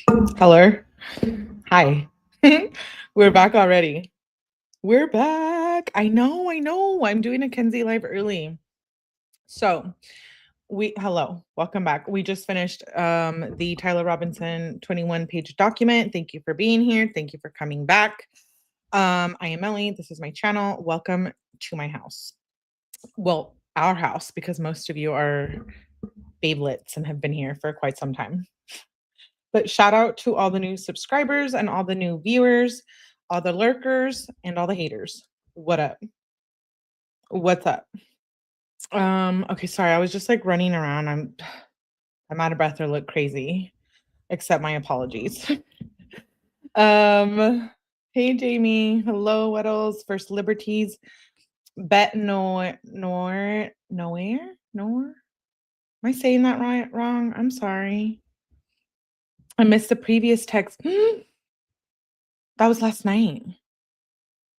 Hello. Hi. We're back already. We're back. I know, I know. I'm doing a Kenzie live early. So hello, welcome back. We just finished the Tyler Robinson 21-page document. Thank you for being here. Thank you for coming back. I am Melly. This is my channel. Welcome to my house. Well, our house, because most of you are babelets and have been here for quite some time. But shout out to all the new subscribers and all the new viewers, all the lurkers and all the haters. What up? What's up? Okay, sorry. I was just like running around. I'm out of breath or look crazy. Accept my apologies. Hey Jamie. Hello, Weddles. First Liberties. Bet nowhere. Am I saying that right wrong? I'm sorry. I missed the previous text. That was last night.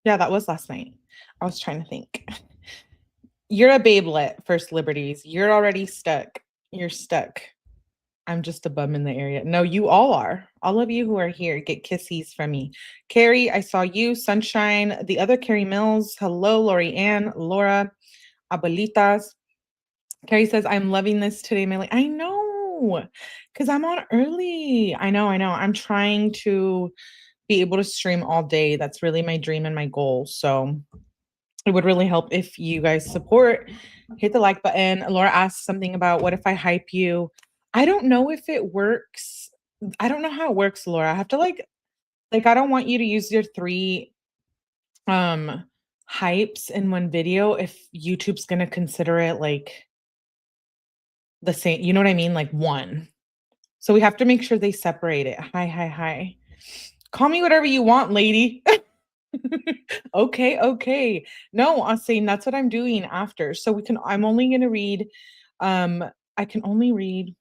Yeah, that was last night. I was trying to think. You're a babelet, First Liberties. You're already stuck. You're stuck. I'm just a bum in the area. No, you all are. All of you who are here get kissies from me. Carrie, I saw you. Sunshine, the other Carrie Mills. Hello, Lori Ann, Laura, Abuelitas. Carrie says, I'm loving this today, Millie. I know, because I'm on early. I know. I'm trying to be able to stream all day. That's really my dream and my goal. So it would really help if you guys support. Hit the like button. Laura asked something about what if I hype you? I don't know if it works. I don't know how it works, Laura. I have to like I don't want you to use your 3 hypes in one video if YouTube's going to consider it like the same, you know what I mean? Like one. So we have to make sure they separate it. Hi. Call me whatever you want, lady. Okay. No, I'm saying that's what I'm doing after. So I'm only gonna read, I can only read.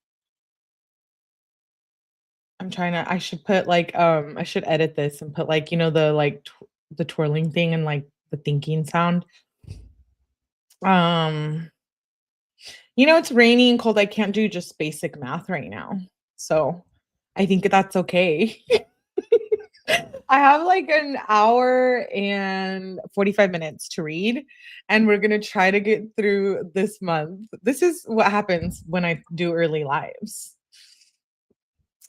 I should put like, I should edit this and put like, the twirling thing and like the thinking sound. Um, it's rainy and cold. I can't do just basic math right now. So I think that's okay. I have like an hour and 45 minutes to read, and we're going to try to get through this month. This is what happens when I do early lives.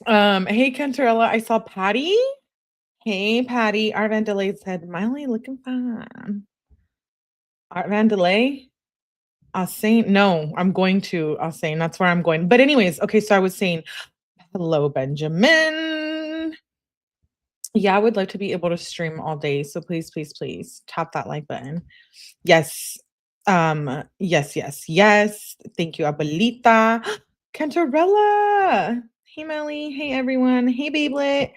Hey Cantarella, I saw Patty. Hey Patty, Art Vandelay said, Miley looking fine. Art Vandelay? I was saying, no, I'm going to, I was saying that's where I'm going. But anyways, okay, so I was saying, hello, Benjamin. Yeah, I would love to be able to stream all day. So please tap that like button. Yes. Yes. Thank you, Abuelita. Cantarella. Hey, Melly. Hey, everyone. Hey, Babelet.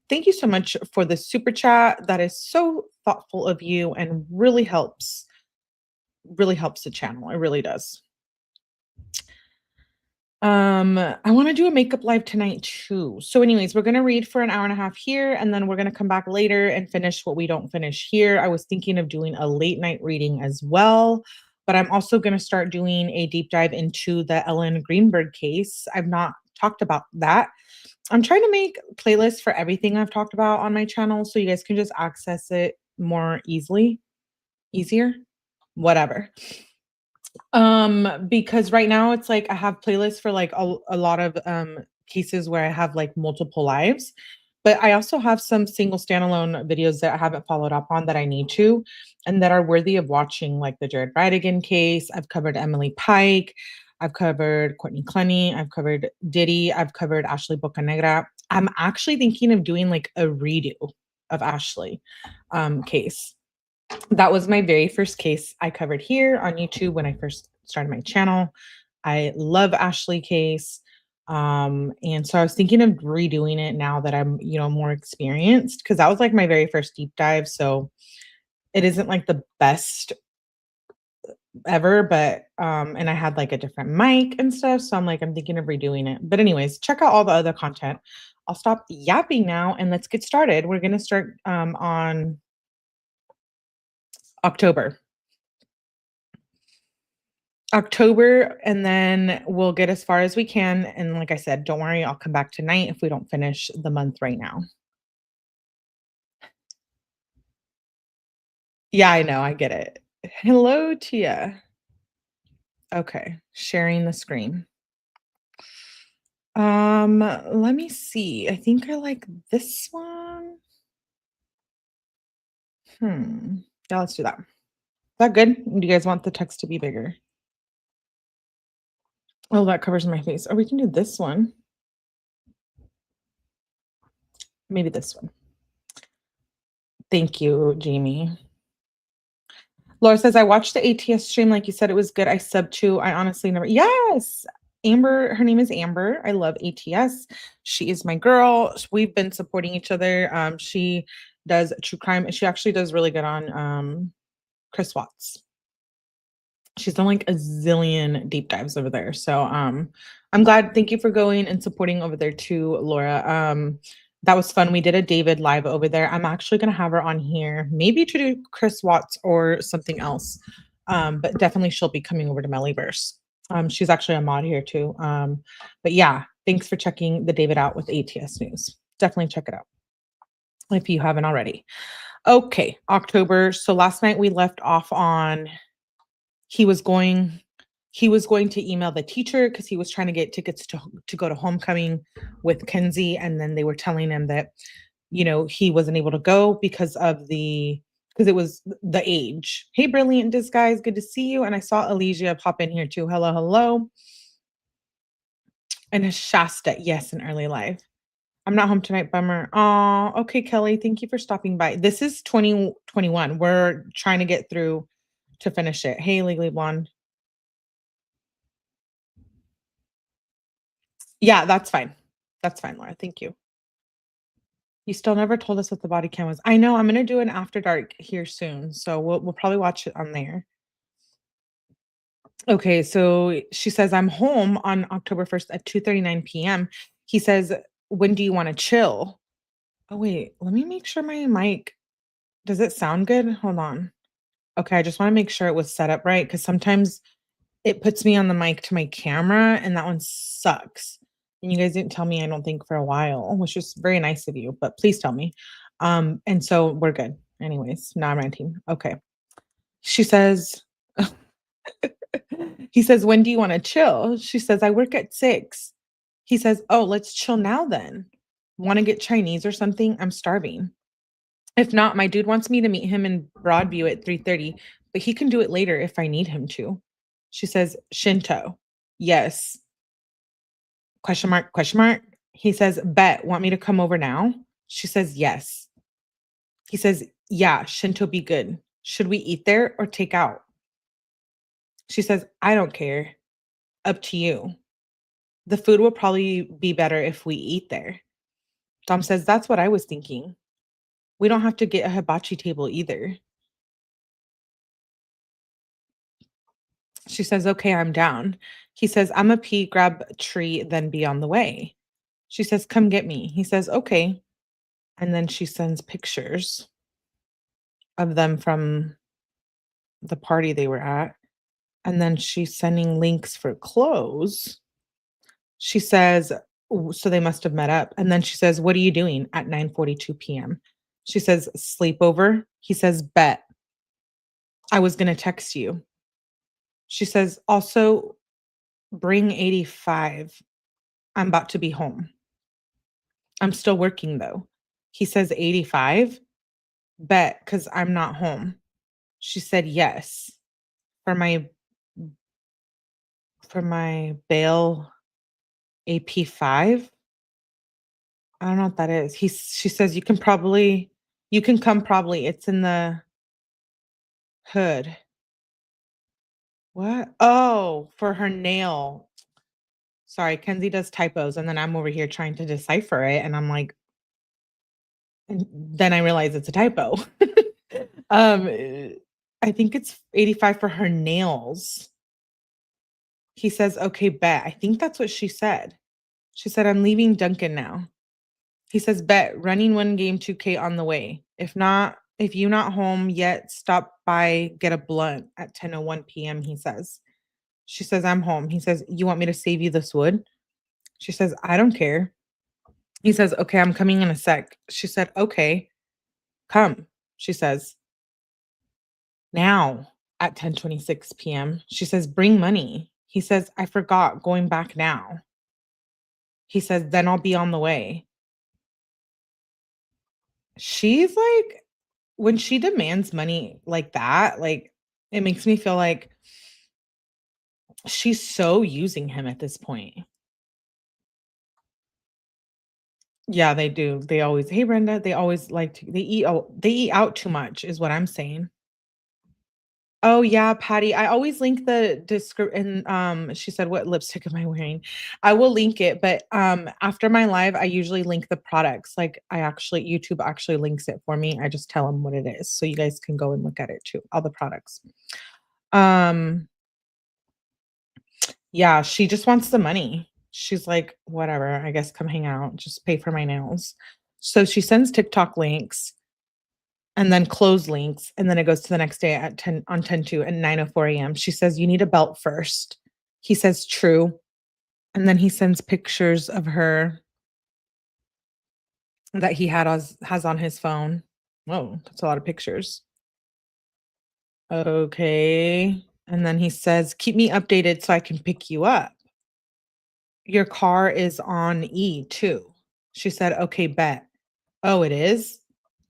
Thank you so much for the super chat. That is so thoughtful of you and really helps the channel. It really does. I want to do a makeup live tonight too. So anyways, we're going to read for an hour and a half here, and then we're going to come back later and finish what we don't finish here. I was thinking of doing a late night reading as well, but I'm also going to start doing a deep dive into the Ellen Greenberg case. I've not talked about that. I'm trying to make playlists for everything I've talked about on my channel so you guys can just access it more easier, whatever. Because right now it's like I have playlists for like a lot of cases where I have like multiple lives, but I also have some single standalone videos that I haven't followed up on that I need to, and that are worthy of watching, like the Jared Bridegan case. I've covered Emily Pike, I've covered Courtney Clenny, I've covered Diddy, I've covered Ashley Bocanegra. I'm actually thinking of doing like a redo of Ashley case. That was my very first case I covered here on YouTube when I first started my channel. I love Ashley case. And so I was thinking of redoing it now that I'm, more experienced, because that was like my very first deep dive. So it isn't like the best ever, but and I had like a different mic and stuff. So I'm thinking of redoing it. But anyways, check out all the other content. I'll stop yapping now and let's get started. We're gonna start on October. October, and then we'll get as far as we can, and like I said, don't worry, I'll come back tonight if we don't finish the month right now. Yeah, I know, I get it. Hello, Tia. Okay, sharing the screen. Let me see. I think I like this one. Yeah, let's do that. Is that good? Do you guys want the text to be bigger? Oh, that covers my face. Or we can do this one. Maybe this one. Thank you, Jamie. Laura says, I watched the ATS stream like you said it was good. I sub to. I honestly never. Yes. Amber, her name is Amber. I love ATS. She is my girl. We've been supporting each other. She does true crime. She actually does really good on Chris Watts. She's done like a zillion deep dives over there. So I'm glad. Thank you for going and supporting over there too, Laura. That was fun. We did a David live over there. I'm actually gonna have her on here, maybe to do Chris Watts or something else. But definitely she'll be coming over to Mellyverse. She's actually a mod here too. But yeah, thanks for checking the David out with ATS News. Definitely check it out if you haven't already. Okay, October. So last night we left off on he was going to email the teacher because he was trying to get tickets to go to homecoming with Kenzie, and then they were telling him that he wasn't able to go because it was the age. Hey, brilliant disguise, good to see you. And I saw Alicia pop in here too. Hello, hello. And Shasta, yes, an early live. I'm not home tonight, bummer. Oh, okay, Kelly, thank you for stopping by. This is 2021. We're trying to get through to finish it. Hey, Legally Blonde. Yeah, that's fine. That's fine, Laura. Thank you. You still never told us what the body cam was. I know, I'm gonna do an after dark here soon, so we'll probably watch it on there. Okay, so she says, "I'm home on October 1st at 2:39 PM." He says, "When do you wanna chill?" Oh, wait, let me make sure my mic does it sound good? Hold on. Okay, I just wanna make sure it was set up right because sometimes it puts me on the mic to my camera, and that one sucks. And you guys didn't tell me, I don't think, for a while, which is very nice of you, but please tell me. And so we're good. Anyways, now I'm ranting. Okay. She says, he says, "When do you want to chill?" She says, "I work at 6." He says, "Oh, let's chill now then. Want to get Chinese or something? I'm starving. If not, my dude wants me to meet him in Broadview at 3:30, but he can do it later if I need him to." She says, "Shinto." Yes. Question mark, question mark. He says, "Bet, want me to come over now?" She says, "Yes." He says, "Yeah, Shinto be good. Should we eat there or take out?" She says, "I don't care. Up to you. The food will probably be better if we eat there." Dom says, "That's what I was thinking. We don't have to get a hibachi table either." She says, "Okay, I'm down." He says, "I'm a pee, grab a tree, then be on the way." She says, "Come get me." He says, "Okay." And then she sends pictures of them from the party they were at. And then she's sending links for clothes. She says, so they must have met up. And then she says, "What are you doing at 9:42 p.m.?" She says, "Sleepover." He says, "Bet. I was going to text you." She says, "Also, bring 85. I'm about to be home. I'm still working though." He says, "85? Bet, because I'm not home." She said, "Yes. For my bail AP5." I don't know what that is. She says, you can come probably. It's in the hood." What? Oh, for her nail. Sorry, Kenzie does typos, and then I'm over here trying to decipher it, and I'm like, and then I realize it's a typo. I think it's 85 for her nails. He says, "Okay, bet." I think that's what she said. She said, "I'm leaving Duncan now." He says, "Bet, running one game 2K on the way. If you not home yet, stop by, get a blunt at 10:01 PM," he says. She says, I'm home. He says, you want me to save you this wood? She says, I don't care. He says, okay, I'm coming in a sec. She said, okay, come. She says, now at 10:26 p.m. She says, bring money. He says, I forgot going back now. He says, then I'll be on the way. She's like, when she demands money like that, like it makes me feel like she's so using him at this point. Yeah, they do. They always, hey Brenda, they always like to they eat out too much is what I'm saying. Oh yeah, Patty. I always link the description. She said, "What lipstick am I wearing?" I will link it, but after my live, I usually link the products. Like I actually, YouTube actually links it for me. I just tell them what it is, so you guys can go and look at it too. All the products. Um, yeah, she just wants the money. She's like, whatever. I guess come hang out. Just pay for my nails. So she sends TikTok links and then close links, and then it goes to the next day at 10 on 10/2 at 9:04 AM. She says, "You need a belt first." He says, "True." And then he sends pictures of her that he has on his phone. Whoa, that's a lot of pictures. Okay. And then he says, "Keep me updated so I can pick you up. Your car is on E too." She said, "Okay, bet." "Oh, it is?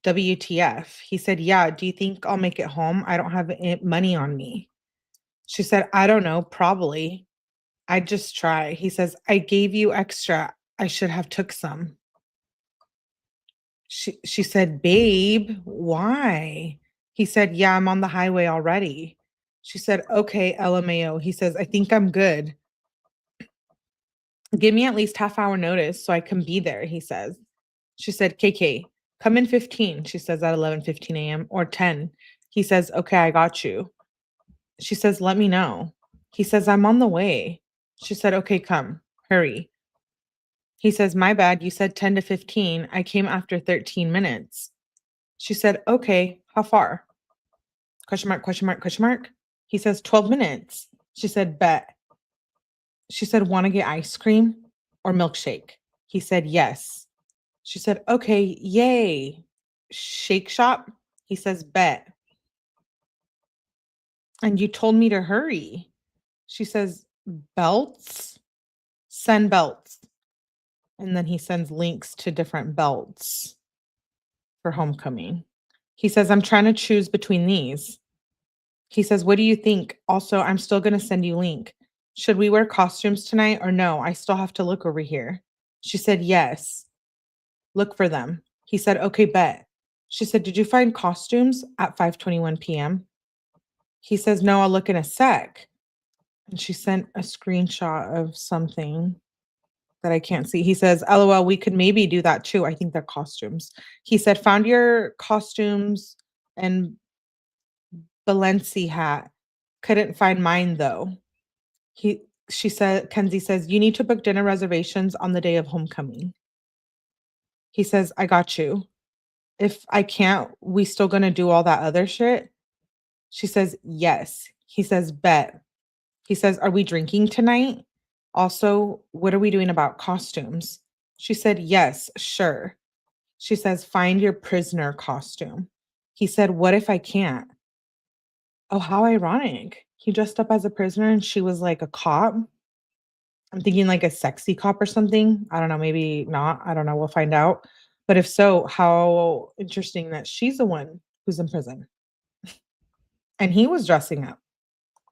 WTF?" He said, "Yeah, do you think I'll make it home? I don't have money on me." She said, "I don't know, probably. I'd just try." He says, "I gave you extra. I should have took some." She said, "Babe, why?" He said, "Yeah, I'm on the highway already." She said, "Okay, LMAO." He says, "I think I'm good. Give me at least half hour notice so I can be there," he says. She said, "KK, come in 15." She says at 11:15 AM or 10. He says, "Okay, I got you." She says, "Let me know." He says, "I'm on the way." She said, "Okay, come. Hurry." He says, "My bad. You said 10 to 15. I came after 13 minutes." She said, "Okay, how far?" Question mark, question mark, question mark. He says, 12 minutes. She said, "Bet." She said, "Want to get ice cream or milkshake?" He said, "Yes." She said, "Okay, yay." Shake shop? He says, "Bet." And you told me to hurry. She says, "Belts? Send belts." And then he sends links to different belts for homecoming. He says, "I'm trying to choose between these." He says, "What do you think? Also, I'm still going to send you link. Should we wear costumes tonight or no? I still have to look over here." She said, "Yes. Look for them." He said, "Okay, bet." She said, "Did you find costumes at 5:21 p.m.?" He says, "No, I'll look in a sec." And she sent a screenshot of something that I can't see. He says, "LOL, we could maybe do that too." I think they're costumes. He said, "Found your costumes and Balenci hat. Couldn't find mine though." He She said, Kenzie says, "You need to book dinner reservations on the day of homecoming." He says, "I got you. If I can't, we still gonna do all that other shit?" She says, "Yes." He says, "Bet." He says, "Are we drinking tonight? Also, what are we doing about costumes?" She said, "Yes, sure." She says, "Find your prisoner costume." He said, "What if I can't?" Oh, how ironic. He dressed up as a prisoner and she was like a cop. I'm thinking like a sexy cop or something. I don't know, maybe not. I don't know. We'll find out. But if so, how interesting that she's the one who's in prison and he was dressing up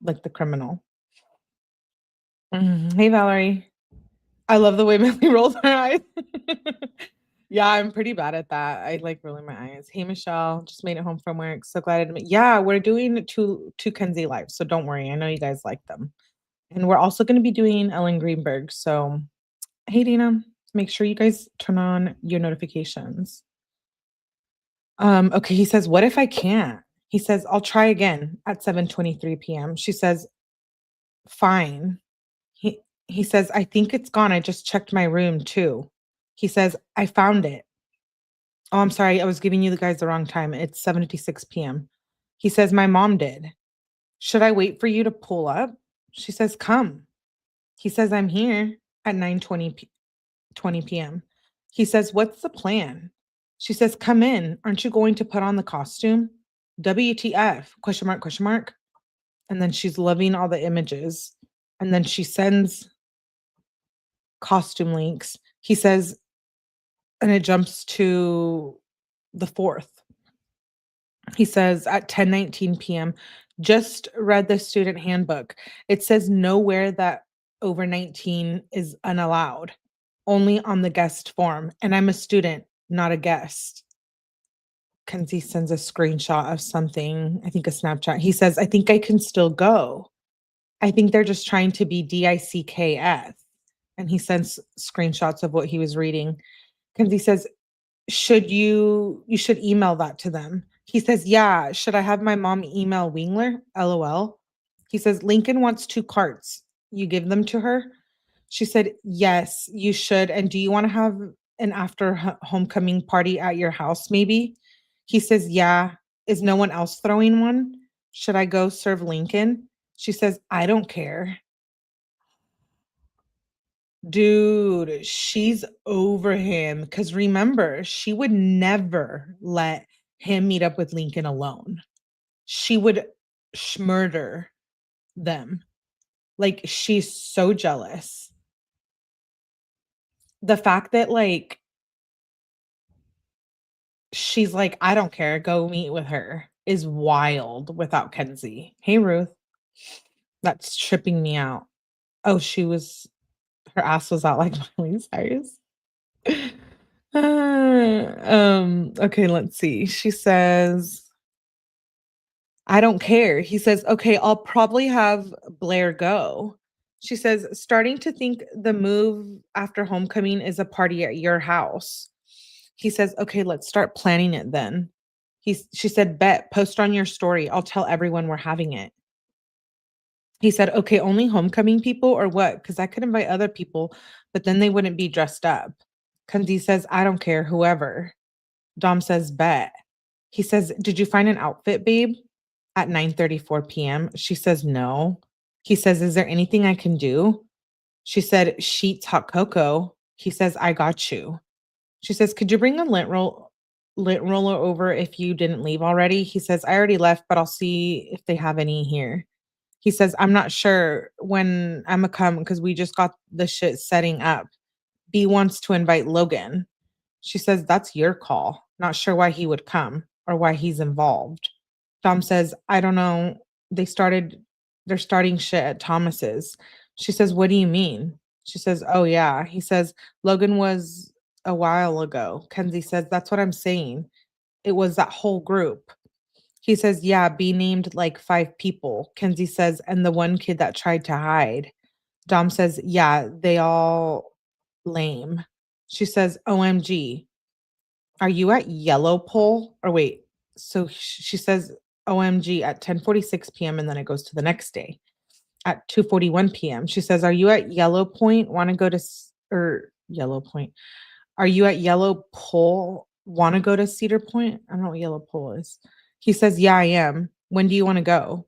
like the criminal. Hey, Valerie. I love the way Millie rolls her eyes. Yeah, I'm pretty bad at that. I like rolling my eyes. Hey, Michelle, just made it home from work. So glad I didn't. Yeah, we're doing two Kenzie lives, so don't worry. I know you guys like them, and we're also going to be doing Ellen Greenberg. So, hey, Dana, make sure you guys turn on your notifications. Okay, he says, "What if I can't?" He says, "I'll try again at 7:23 p.m." She says, "Fine." He he says, "I think it's gone. I just checked my room too." He says, "I found it." Oh, I'm sorry. I was giving you the guys the wrong time. It's 7:56 p.m. He says, "My mom did." "Should I wait for you to pull up?" She says, "Come." He says, "I'm here," at 9:20 PM. He says, "What's the plan?" She says, "Come in. Aren't you going to put on the costume?" WTF? Question mark, question mark. And then she's loving all the images. And then she sends costume links. He says, and it jumps to the 4th. He says at 10:19 PM, just read the student handbook. It says nowhere that over 19 is unallowed, only on the guest form. And I'm a student, not a guest. Kenzie sends a screenshot of something, I think a Snapchat. He says, I think I can still go. I think they're just trying to be DICKF. And he sends screenshots of what he was reading. Kenzie says, you should email that to them. He says, yeah, should I have my mom email Wingler? LOL. He says, Lincoln wants 2 carts. You give them to her? She said, yes, you should. And do you want to have an after homecoming party at your house, maybe? He says, yeah. Is no one else throwing one? Should I go serve Lincoln? She says, I don't care. Dude, she's over him because remember, she would never let him meet up with Lincoln alone. She would murder them. Like, she's so jealous. The fact that, like, she's like, I don't care, go meet with her is wild without Kenzie. Hey, Ruth. That's tripping me out. Oh, her ass was out like Miley Cyrus. Okay, let's see. She says, I don't care. He says, okay, I'll probably have Blair go. She says, starting to think the move after homecoming is a party at your house. He says, okay, let's start planning it then. She said, bet, post on your story. I'll tell everyone we're having it. He said, okay, only homecoming people or what? Because I could invite other people, but then they wouldn't be dressed up. Kenzie says, I don't care, whoever. Dom says, bet. He says, did you find an outfit, babe? At 9:34 PM. She says, no. He says, is there anything I can do? She said, sheets, hot cocoa. He says, I got you. She says, could you bring a lint roller over if you didn't leave already? He says, I already left, but I'll see if they have any here. He says, I'm not sure when I'm gonna come because we just got the shit setting up. B wants to invite Logan. She says, that's your call. Not sure why he would come or why he's involved. Dom says, I don't know. They're starting shit at Thomas's. She says, what do you mean? She says, oh yeah. He says, Logan was a while ago. Kenzie says, that's what I'm saying. It was that whole group. He says, yeah, B named like 5 people. Kenzie says, and the one kid that tried to hide. Dom says, yeah, they all lame. She says, OMG, are you at Yellow Pole? Or wait, so she says, OMG at 10:46 PM. And then it goes to the next day at 2:41 PM. She says, are you at Yellow Point? Want to go to, or Yellow Point? Are you at Yellow Pole? Want to go to Cedar Point? I don't know what Yellow Pole is. He says, yeah, I am. When do you want to go?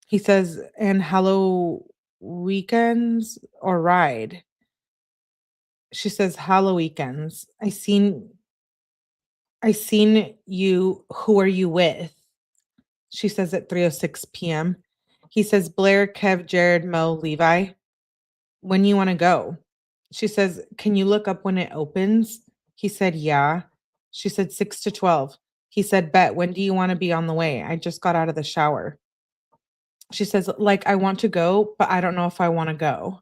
He says, and hello weekends or ride? She says, hello weekends. I seen you. Who are you with? She says at 3:06 PM. He says, Blair, Kev, Jared, Mo, Levi. When you want to go? She says, can you look up when it opens? He said, yeah. She said 6 to 12. He said, bet. When do you want to be on the way? I just got out of the shower. She says, like, I want to go, but I don't know if I want to go.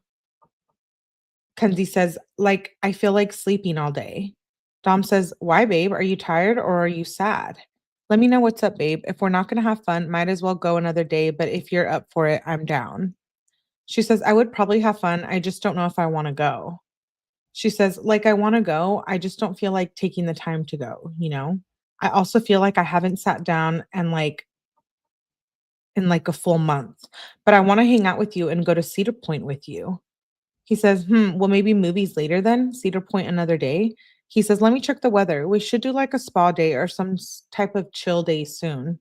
Kenzie says, like, I feel like sleeping all day. Dom says, why, babe? Are you tired or are you sad? Let me know what's up, babe. If we're not going to have fun, might as well go another day. But if you're up for it, I'm down. She says, I would probably have fun. I just don't know if I want to go. She says, like, I want to go. I just don't feel like taking the time to go, you know? I also feel like I haven't sat down and in like a full month, but I want to hang out with you and go to Cedar Point with you. He says, well, maybe movies later then, Cedar Point another day. He says, let me check the weather. We should do like a spa day or some type of chill day soon.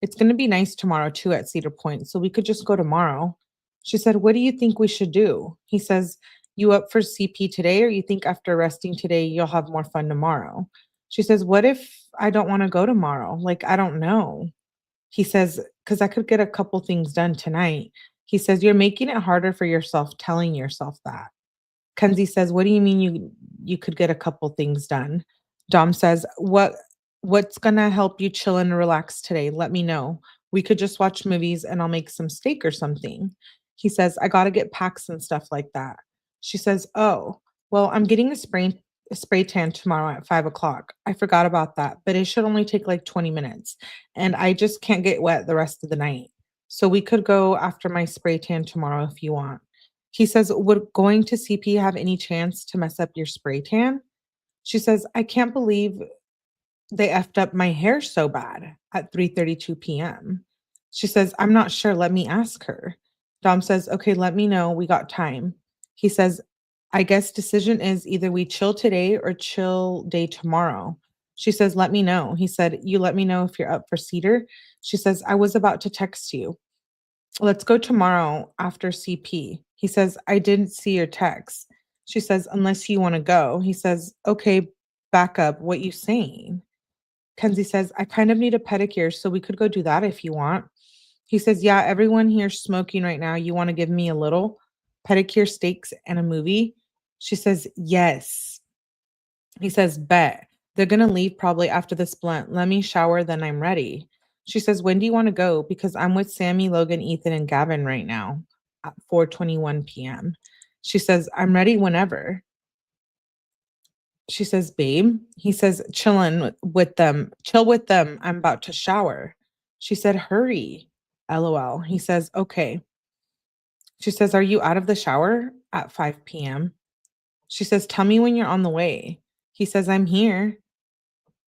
It's going to be nice tomorrow too at Cedar Point, so we could just go tomorrow. She said, "What do you think we should do?" He says, "You up for CP today, or you think after resting today you'll have more fun tomorrow?" She says, "What if I don't want to go tomorrow? Like, I don't know." He says, "Because I could get a couple things done tonight." He says, "You're making it harder for yourself telling yourself that." Kenzie says, "What do you mean you could get a couple things done?" Dom says, "What's gonna help you chill and relax today? Let me know. We could just watch movies and I'll make some steak or something." He says, "I gotta get packs and stuff like that." She says, "Oh, well, I'm getting a spray tan tomorrow at 5 o'clock. I forgot about that, but it should only take like 20 minutes. And I just can't get wet the rest of the night. So we could go after my spray tan tomorrow if you want." He says, "Would going to CP have any chance to mess up your spray tan?" She says, "I can't believe they effed up my hair so bad at 3:32 p.m." She says, "I'm not sure. Let me ask her." Dom says, "Okay, let me know. We got time." He says, "I guess decision is either we chill today or chill day tomorrow." She says, "Let me know." He said, "You let me know if you're up for cedar." She says, "I was about to text you. Let's go tomorrow after CP." He says, "I didn't see your text." She says, "Unless you want to go." He says, "Okay, back up. What you saying?" Kenzie says, "I kind of need a pedicure, so we could go do that if you want." He says, "Yeah, everyone here's smoking right now. You want to give me a little pedicure, steaks, and a movie?" She says, "Yes." He says, "Bet. They're gonna leave probably after this blunt. Let me shower, then I'm ready." She says, "When do you want to go? Because I'm with Sammy, Logan, Ethan, and Gavin right now at 4:21 p.m." She says, "I'm ready whenever." She says, "Babe." He says, "Chillin' with them. Chill with them. I'm about to shower." She said, "Hurry." LOL. He says, "Okay." She says, "Are you out of the shower?" At 5 p.m. She says, "Tell me when you're on the way." He says, "I'm here."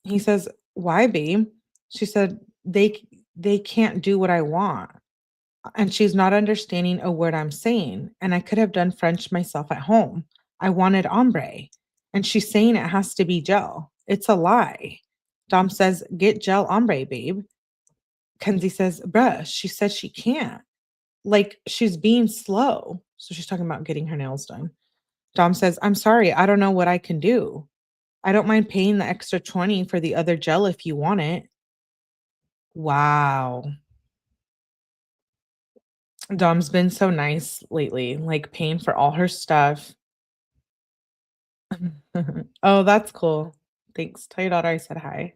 He says, "Why, babe?" She said, they can't do what I want. And she's not understanding a word I'm saying. And I could have done French myself at home. I wanted ombre. And she's saying it has to be gel. It's a lie. Dom says, "Get gel ombre, babe." Kenzie says, "Bruh, she said she can't." Like she's being slow. So she's talking about getting her nails done. Dom says, "I'm sorry. I don't know what I can do. I don't mind paying the extra 20 for the other gel if you want it." Wow. Dom's been so nice lately, like paying for all her stuff. Oh, that's cool. Thanks. Tell your daughter I said hi.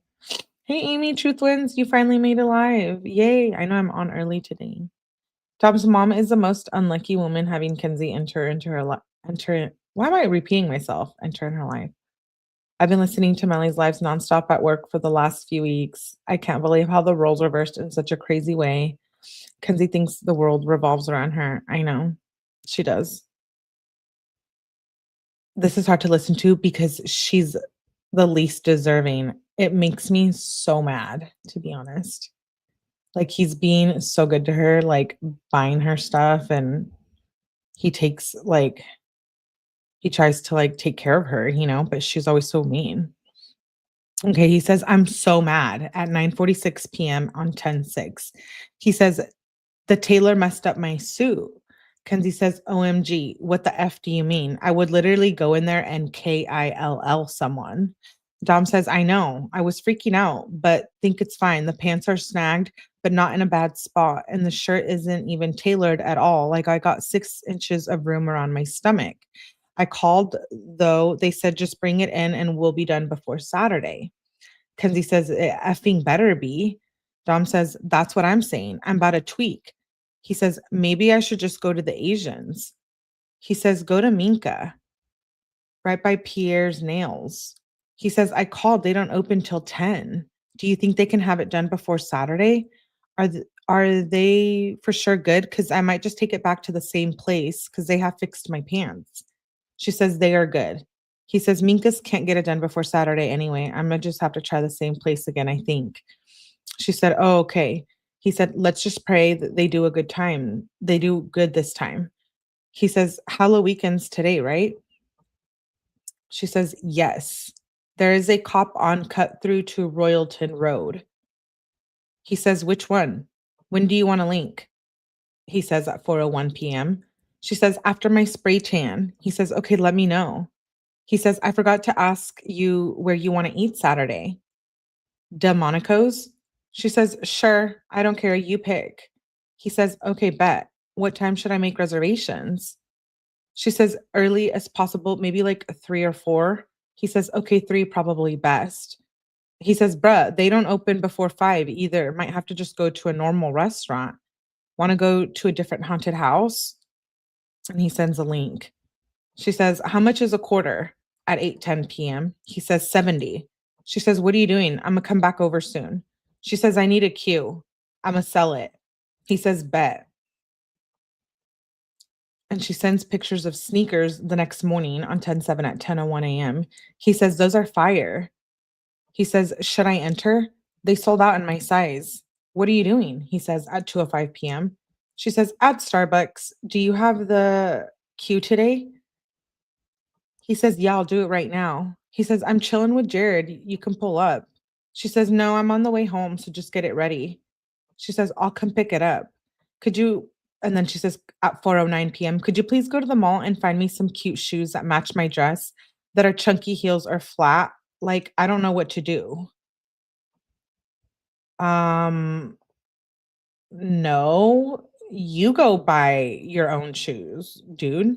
Hey, Amy, Truth Wins, you finally made it live. Yay. I know I'm on early today. Dom's mom is the most unlucky woman having Kenzie enter into her life. Why am I repeating myself? Enter in her life. I've been listening to Melly's lives nonstop at work for the last few weeks. I can't believe how the roles reversed in such a crazy way. Kenzie thinks the world revolves around her. I know. She does. This is hard to listen to because she's the least deserving. It makes me so mad, to be honest. Like, he's being so good to her, like, buying her stuff, and he takes, like he tries to, like, take care of her, but she's always so mean. Okay, he says, "I'm so mad" at 9:46 PM on 10/6. He says, "The tailor messed up my suit." Kenzie says, "OMG, what the F do you mean? I would literally go in there and KILL someone." Dom says, "I know. I was freaking out, but think it's fine. The pants are snagged, but not in a bad spot. And the shirt isn't even tailored at all. Like I got 6 inches of room around my stomach. I called, though. They said, just bring it in and we'll be done before Saturday." Kenzie says, "It effing better be." Dom says, "That's what I'm saying. I'm about to tweak." He says, "Maybe I should just go to the Asians." He says, "Go to Minka, right by Pierre's nails." He says, "I called. They don't open till 10. Do you think they can have it done before Saturday? Are they for sure good? Because I might just take it back to the same place because they have fixed my pants." She says, "They are good." He says, "Minka's can't get it done before Saturday anyway. I'm going to just have to try the same place again, I think." She said, "Oh, okay." He said, "Let's just pray that they do a good time. They do good this time." He says, "Halloween weekend's today, right?" She says, "Yes. There is a cop on cut through to Royalton Road." He says, "Which one? When do you want to link?" He says at 4:01 PM. She says, "After my spray tan." He says, "Okay, let me know." He says, "I forgot to ask you where you wanna eat Saturday." "Delmonico's?" She says, "Sure, I don't care, you pick." He says, "Okay, bet. What time should I make reservations?" She says, "Early as possible, maybe like 3 or 4." He says, "Okay, 3 probably best." He says, "Bruh, they don't open before 5 either. Might have to just go to a normal restaurant. Wanna go to a different haunted house?" And he sends a link. She says, "How much is a quarter?" At 8:10 PM. He says, 70. She says, "What are you doing?" "Imma come back over soon." She says, "I need a queue. Imma sell it." He says, "Bet." And she sends pictures of sneakers the next morning on 10/7 at 10:01 AM. He says, "Those are fire." He says, "Should I enter? They sold out in my size." "What are you doing?" He says, at 2:05 PM. She says, "At Starbucks. Do you have the queue today?" He says, "Yeah, I'll do it right now." He says, "I'm chilling with Jared. You can pull up." She says, "No, I'm on the way home, so just get it ready." She says, "I'll come pick it up. Could you," and then she says at 4:09 PM, "Could you please go to the mall and find me some cute shoes that match my dress that are chunky heels or flat? Like, I don't know what to do." Um, no, you go buy your own shoes, dude.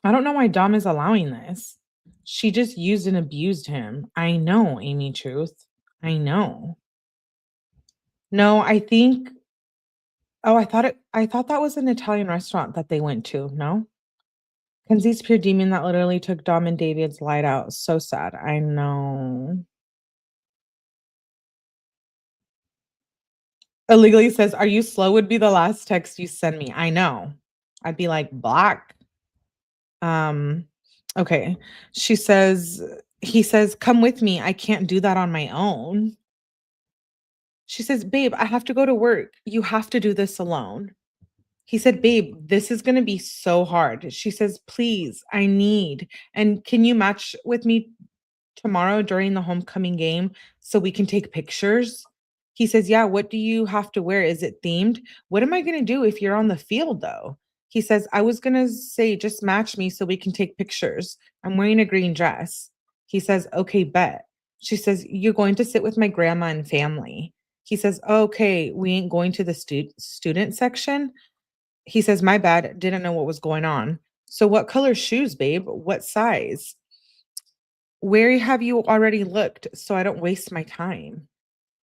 I don't know why Dom is allowing this. She just used and abused him. I know, Amy Truth. I know. No, I think, oh, I thought that was an Italian restaurant that they went to, no? Kenzie's pure demon that literally took Dom and David's light out. So sad. I know. Illegally says, "Are you slow?" Would be the last text you send me. I know. I'd be like, "Block." Um, okay. She says, he says, "Come with me. I can't do that on my own." She says, "Babe, I have to go to work. You have to do this alone." He said, "Babe, this is gonna be so hard." She says, "Please, I need. And can you match with me tomorrow during the homecoming game so we can take pictures?" He says, "Yeah, what do you have to wear? Is it themed?" "What am I gonna do if you're on the field though?" He says, "I was gonna say just match me so we can take pictures. I'm wearing a green dress." He says, "Okay, bet." She says, "You're going to sit with my grandma and family." He says, "Okay, we ain't going to the student section." He says, "My bad, didn't know what was going on." "So what color shoes, babe? What size?" "Where have you already looked so I don't waste my time?"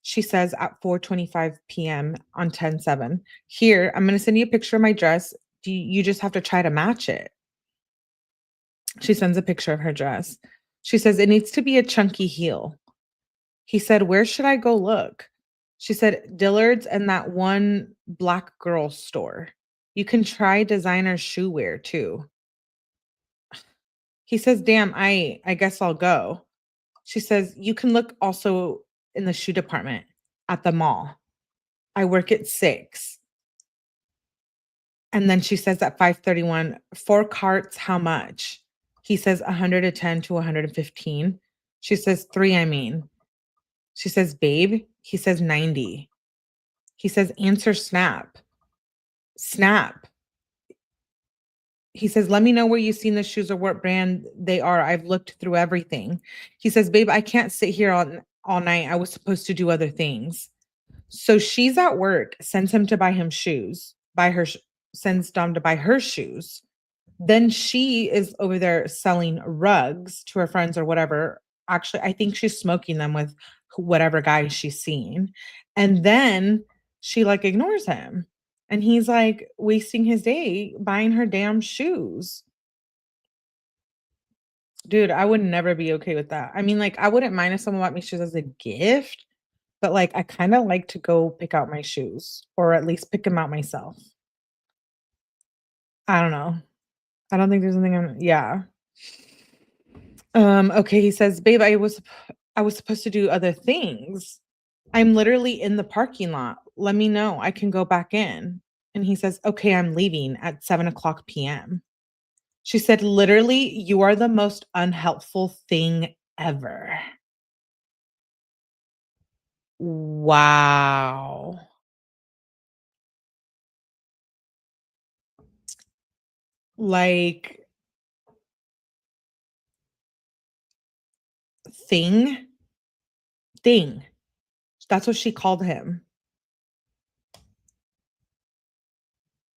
She says at 4:25 PM on 10/7, "Here, I'm gonna send you a picture of my dress. You just have to try to match it." She sends a picture of her dress. She says, "It needs to be a chunky heel." He said, "Where should I go look?" She said, "Dillard's and that one black girl store. You can try designer shoe wear too." He says, "Damn, I guess I'll go." She says, "You can look also in the shoe department at the mall. I work at 6." And then she says at 5:31, "4 carts, how much?" He says 110 to 115. She says, "3, I mean." She says, "Babe." He says, 90. He says, "Answer Snap." Snap. He says, "Let me know where you've seen the shoes or what brand they are. I've looked through everything." He says, "Babe, I can't sit here all night. I was supposed to do other things." So she's at work, sends him to buy him shoes, buy her sends Dom to buy her shoes. Then she is over there selling rugs to her friends or whatever. Actually, I think she's smoking them with whatever guy she's seeing. And then she like ignores him. And he's like wasting his day buying her damn shoes. Dude, I would never be okay with that. I mean, like, I wouldn't mind if someone bought me shoes as a gift, but like, I kind of like to go pick out my shoes or at least pick them out myself. I don't know. I don't think there's anything yeah. Okay, he says, "Babe, I was supposed to do other things. I'm literally in the parking lot. Let me know. I can go back in." And he says, "Okay, I'm leaving at 7:00 PM." She said, "Literally, you are the most unhelpful thing ever." Wow. like thing. Thing. That's what she called him.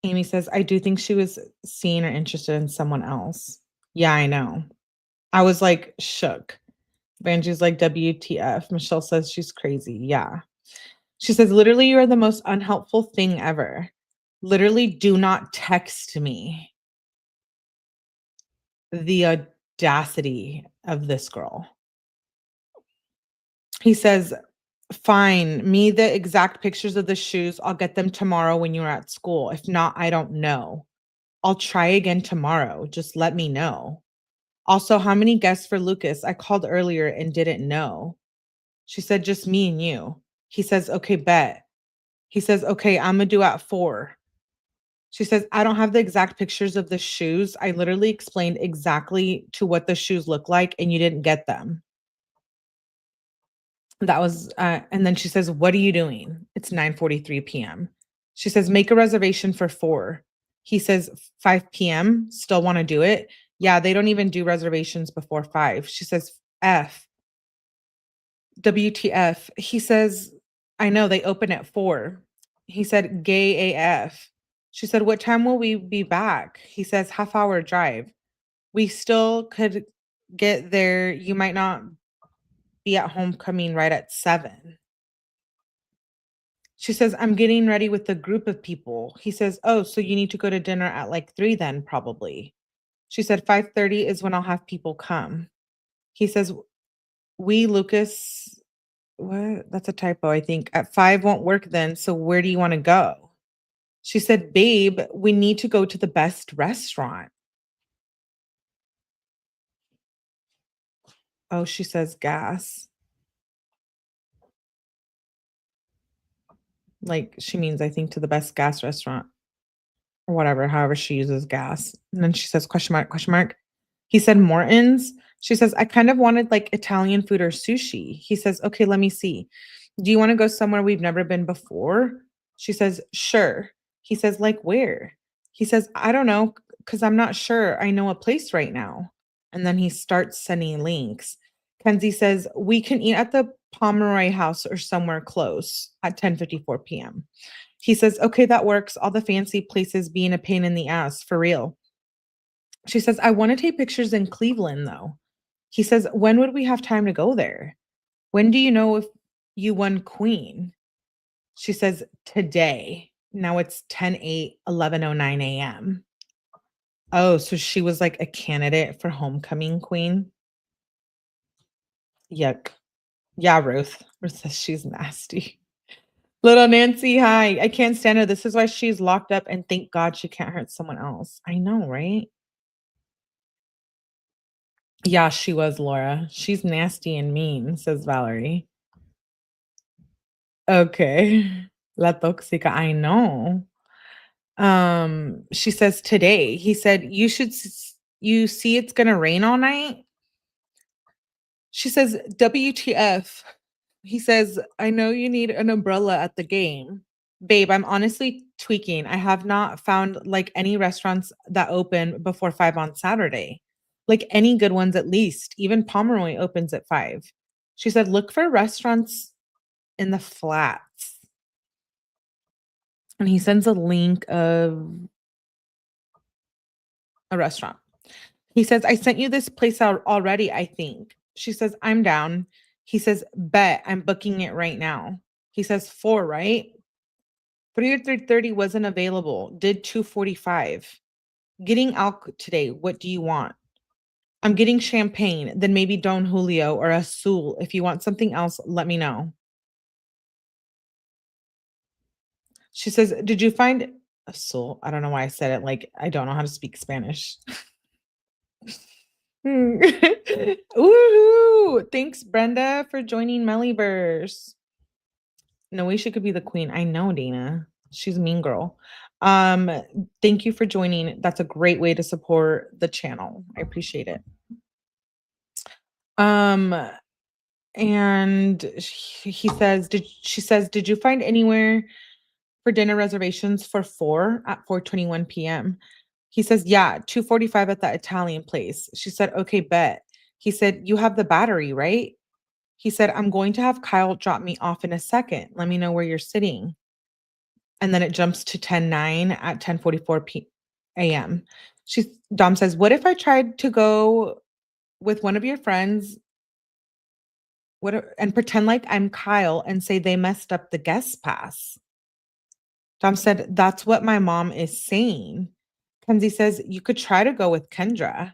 Amy says, I do think she was seen or interested in someone else. Yeah, I know. I was like shook. Vanjie's like, WTF. Michelle says she's crazy. Yeah. She says, literally, you are the most unhelpful thing ever. Literally, do not text me. The audacity of this girl. He says, fine, me the exact pictures of the shoes. I'll get them tomorrow when you're at school. If not, I don't know. I'll try again tomorrow. Just let me know. Also, how many guests for Lucas? I called earlier and didn't know. She said, just me and you. He says, okay, bet. He says, okay, I'm going to do at 4. She says, I don't have the exact pictures of the shoes. I literally explained exactly to what the shoes look like and you didn't get them. That was, and then she says, what are you doing? It's 9:43 p.m. She says, make a reservation for 4. He says, 5 p.m. Still want to do it? Yeah, they don't even do reservations before 5. She says, F. WTF. He says, I know they open at 4. He said, gay AF. She said, what time will we be back? He says, half-hour drive. We still could get there. You might not be at homecoming right at 7. She says, I'm getting ready with a group of people. He says, oh, so you need to go to dinner at like 3 then, probably. She said, 5:30 is when I'll have people come. He says, Lucas, what? That's a typo, I think. At 5 won't work then, so where do you want to go? She said, babe, we need to go to the best restaurant. Oh, she says gas. Like she means, I think, to the best gas restaurant or whatever, however she uses gas. And then she says, question mark, question mark. He said, Morton's. She says, I kind of wanted like Italian food or sushi. He says, okay, let me see. Do you want to go somewhere we've never been before? She says, sure. He says, like where? He says, I don't know, because I'm not sure I know a place right now. And then he starts sending links. Kenzie says, we can eat at the Pomeroy house or somewhere close at 10:54 p.m. He says, okay, that works. All the fancy places being a pain in the ass, for real. She says, I want to take pictures in Cleveland, though. He says, when would we have time to go there? When do you know if you won queen? She says, today. Now it's 10:08, 11:09 a.m. Oh, so she was like a candidate for homecoming queen? Yuck. Yeah, Ruth. Ruth says she's nasty. Little Nancy, hi. I can't stand her. This is why she's locked up, and thank God she can't hurt someone else. I know, right? Yeah, she was, Laura. She's nasty and mean, says Valerie. Okay. La tóxica, I know. She says today. He said, you see it's gonna rain all night? She says, WTF. He says, I know you need an umbrella at the game. Babe, I'm honestly tweaking. I have not found like any restaurants that open before 5 on Saturday. Like any good ones at least. Even Pomeroy opens at 5. She said, look for restaurants in the flats. And he sends a link of a restaurant. He says, I sent you this place out already, I think. She says, I'm down. He says, bet I'm booking it right now. He says, 4, right? 3 or 3:30 wasn't available. Did 2:45. Getting out today. What do you want? I'm getting champagne, then maybe Don Julio or Azul. If you want something else, let me know. She says, did you find Azul? I don't know why I said it like I don't know how to speak Spanish. Woohoo! Thanks, Brenda, for joining Mellyverse. No way she could be the queen. I know, Dana. She's a mean girl. Thank you for joining. That's a great way to support the channel. I appreciate it. Um, and he says, she says, did you find anywhere for dinner reservations for 4 at 4:21 p.m.? He says, yeah, 2:45 at that Italian place. She said, okay, bet. He said, you have the battery, right? He said, I'm going to have Kyle drop me off in a second. Let me know where you're sitting. And then it jumps to 10:09 at 10:44 a.m. Dom says, what if I tried to go with one of your friends and pretend like I'm Kyle and say they messed up the guest pass? Dom said, that's what my mom is saying. Kenzie says, you could try to go with Kendra.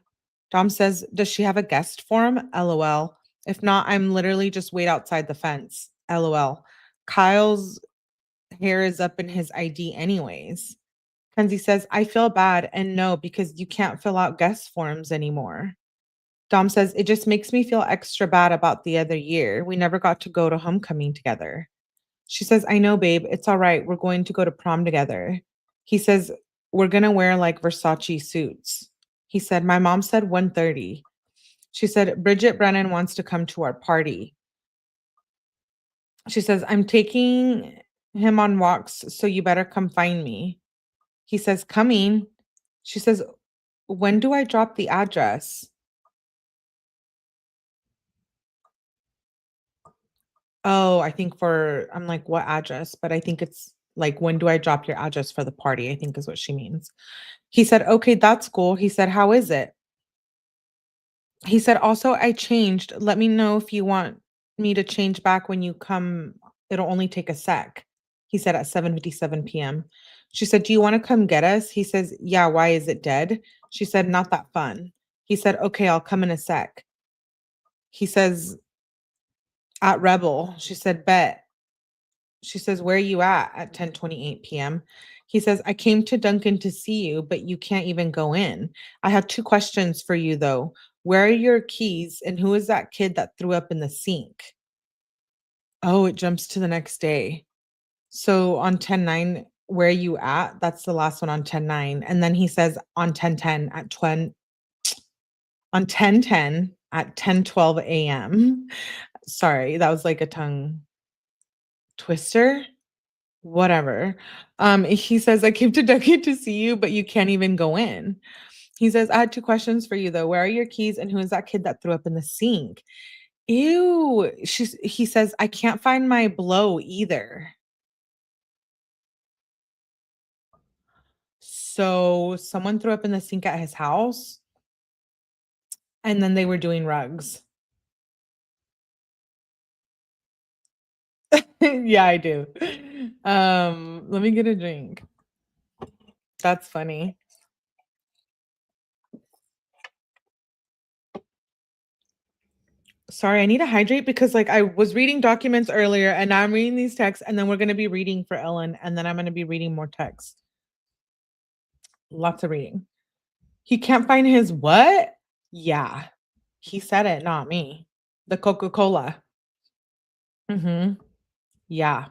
Dom says, does she have a guest form? LOL. If not, I'm literally just wait outside the fence. LOL. Kyle's hair is up in his ID anyways. Kenzie says, I feel bad and no, because you can't fill out guest forms anymore. Dom says, it just makes me feel extra bad about the other year. We never got to go to homecoming together. She says, I know, babe. It's all right. We're going to go to prom together. He says, we're going to wear like Versace suits. He said, my mom said 1:30. She said, Bridget Brennan wants to come to our party. She says, I'm taking him on walks, so you better come find me. He says, coming. She says, when do I drop the address? Oh, I think I'm like, what address? But I think it's like, when do I drop your address for the party? I think is what she means. He said, okay, that's cool. He said, how is it? He said, also, I changed. Let me know if you want me to change back when you come. It'll only take a sec. He said at 7:57 p.m. She said, do you want to come get us? He says, yeah, why is it dead? She said, not that fun. He said, okay, I'll come in a sec. He says, at Rebel. She said, bet. She says, where are you at 10:28 p.m.? He says, I came to Duncan to see you, but you can't even go in. I have two questions for you, though. Where are your keys? And who is that kid that threw up in the sink? Oh, it jumps to the next day. So on 10:09, where are you at? That's the last one on 10:09. And then he says on 10:10 at 20, on 10:10 at 10:12 a.m. Sorry, that was like a tongue twister. Whatever. He says, I came to Dunkin' to see you, but you can't even go in. He says, I had two questions for you though. Where are your keys? And who is that kid that threw up in the sink? Ew. He says, I can't find my blow either. So someone threw up in the sink at his house and then they were doing rugs. Yeah, I do. Let me get a drink. That's funny. Sorry, I need to hydrate because like I was reading documents earlier and now I'm reading these texts and then we're going to be reading for Ellen and then I'm going to be reading more texts. Lots of reading. He can't find his what? Yeah. He said it, not me. The Coca-Cola. Mhm. Yeah.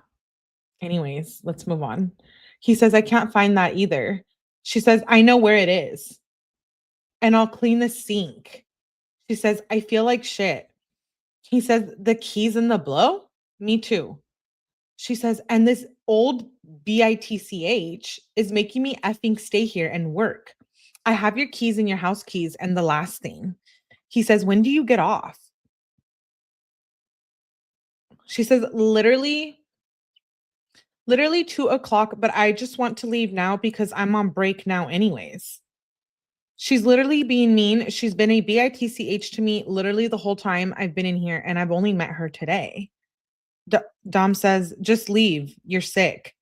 Anyways, let's move on. He says I can't find that either. She says I know where it is and I'll clean the sink. She says I feel like shit. He says the keys in the blow? Me too. She says, and this old bitch is making me effing stay here and work. I have your keys and your house keys. And the last thing, he says, when do you get off? She says, literally 2:00, but I just want to leave now because I'm on break now, anyways. She's literally being mean. She's been a bitch to me literally the whole time I've been in here, and I've only met her today. Dom says, just leave. You're sick.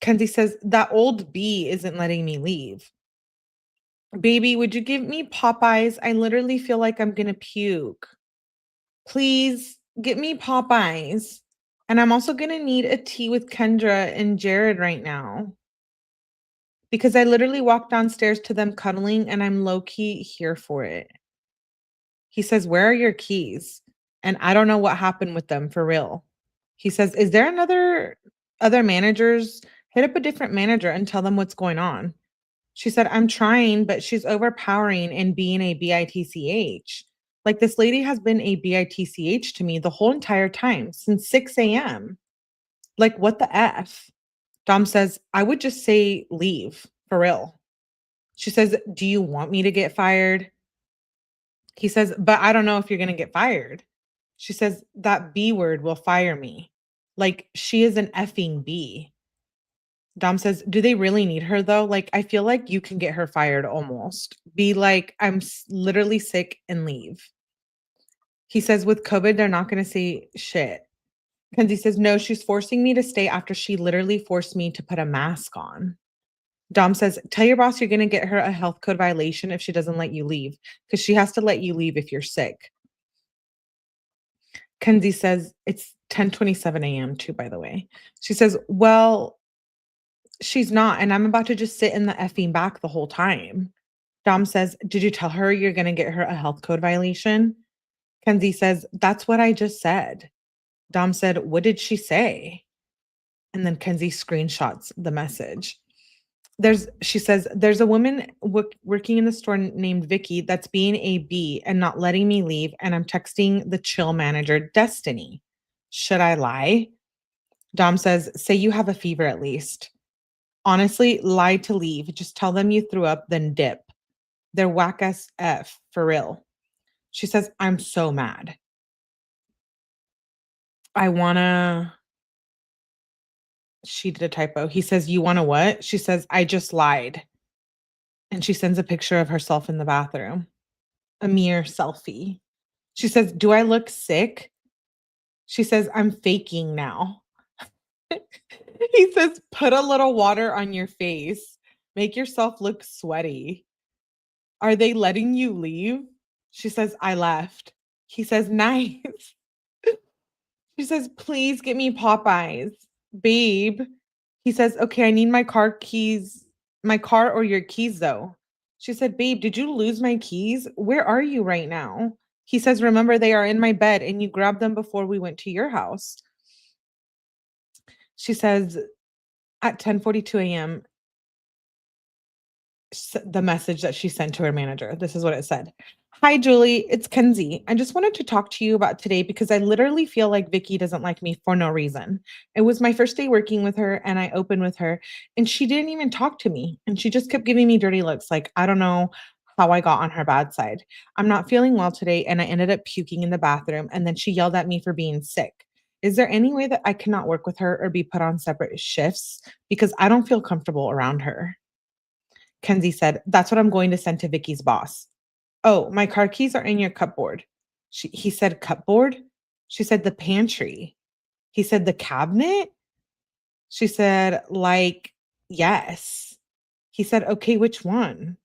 Kenzie says, that old bee isn't letting me leave. Baby, would you give me Popeyes? I literally feel like I'm gonna puke. Please get me Popeyes. And I'm also gonna need a tea with Kendra and Jared right now. Because I literally walked downstairs to them cuddling and I'm low-key here for it. He says, where are your keys? And I don't know what happened with them for real. He says, is there other managers? Hit up a different manager and tell them what's going on. She said, I'm trying, but she's overpowering and being a bitch. Like this lady has been a bitch to me the whole entire time since 6 a.m. Like, what the F? Dom says, I would just say leave for real. She says, "Do you want me to get fired?" He says, "But I don't know if you're gonna get fired." She says, "That B word will fire me. Like, she is an effing B." Dom says, "Do they really need her though? Like, I feel like you can get her fired almost. Be like, literally sick and leave." He says, "With COVID, they're not going to say shit." Kenzie says, "No, she's forcing me to stay after she literally forced me to put a mask on." Dom says, "Tell your boss you're going to get her a health code violation if she doesn't let you leave, because she has to let you leave if you're sick." Kenzie says, it's 10:27 a.m. too, by the way. She says, "Well, she's not, and I'm about to just sit in the effing back the whole time." Dom says, "Did you tell her you're going to get her a health code violation?" Kenzie says, "That's what I just said." Dom said, "What did she say?" And then Kenzie screenshots the message. She says, "There's a woman working in the store named Vicky that's being a B and not letting me leave. And I'm texting the chill manager, Destiny. Should I lie?" Dom says, "Say you have a fever at least. Honestly, lie to leave. Just tell them you threw up, then dip. They're whack as F for real." She says, "I'm so mad. I wanna." She did a typo. He says, "You wanna what?" She says, "I just lied." And she sends a picture of herself in the bathroom, a mere selfie. She says, "Do I look sick?" She says, "I'm faking now." He says, "Put a little water on your face. Make yourself look sweaty. Are they letting you leave?" She says, "I left." He says, "Nice." She says, "Please get me Popeyes, babe." He says, "Okay, I need my car or your keys though." She said, "Babe, did you lose my keys? Where are you right now?" He says, "Remember, they are in my bed and you grabbed them before we went to your house." She says, at 10:42 a.m., the message that she sent to her manager. This is what it said. "Hi, Julie. It's Kenzie. I just wanted to talk to you about today because I literally feel like Vicky doesn't like me for no reason. It was my first day working with her and I opened with her and she didn't even talk to me. And she just kept giving me dirty looks like I don't know how I got on her bad side. I'm not feeling well today and I ended up puking in the bathroom and then she yelled at me for being sick. Is there any way that I cannot work with her or be put on separate shifts? Because I don't feel comfortable around her." Kenzie said, "That's what I'm going to send to Vicky's boss." "Oh, my car keys are in your cupboard." He said, "Cupboard?" She said, "The pantry." He said, "The cabinet?" She said, "Like, yes." He said, "Okay, which one?"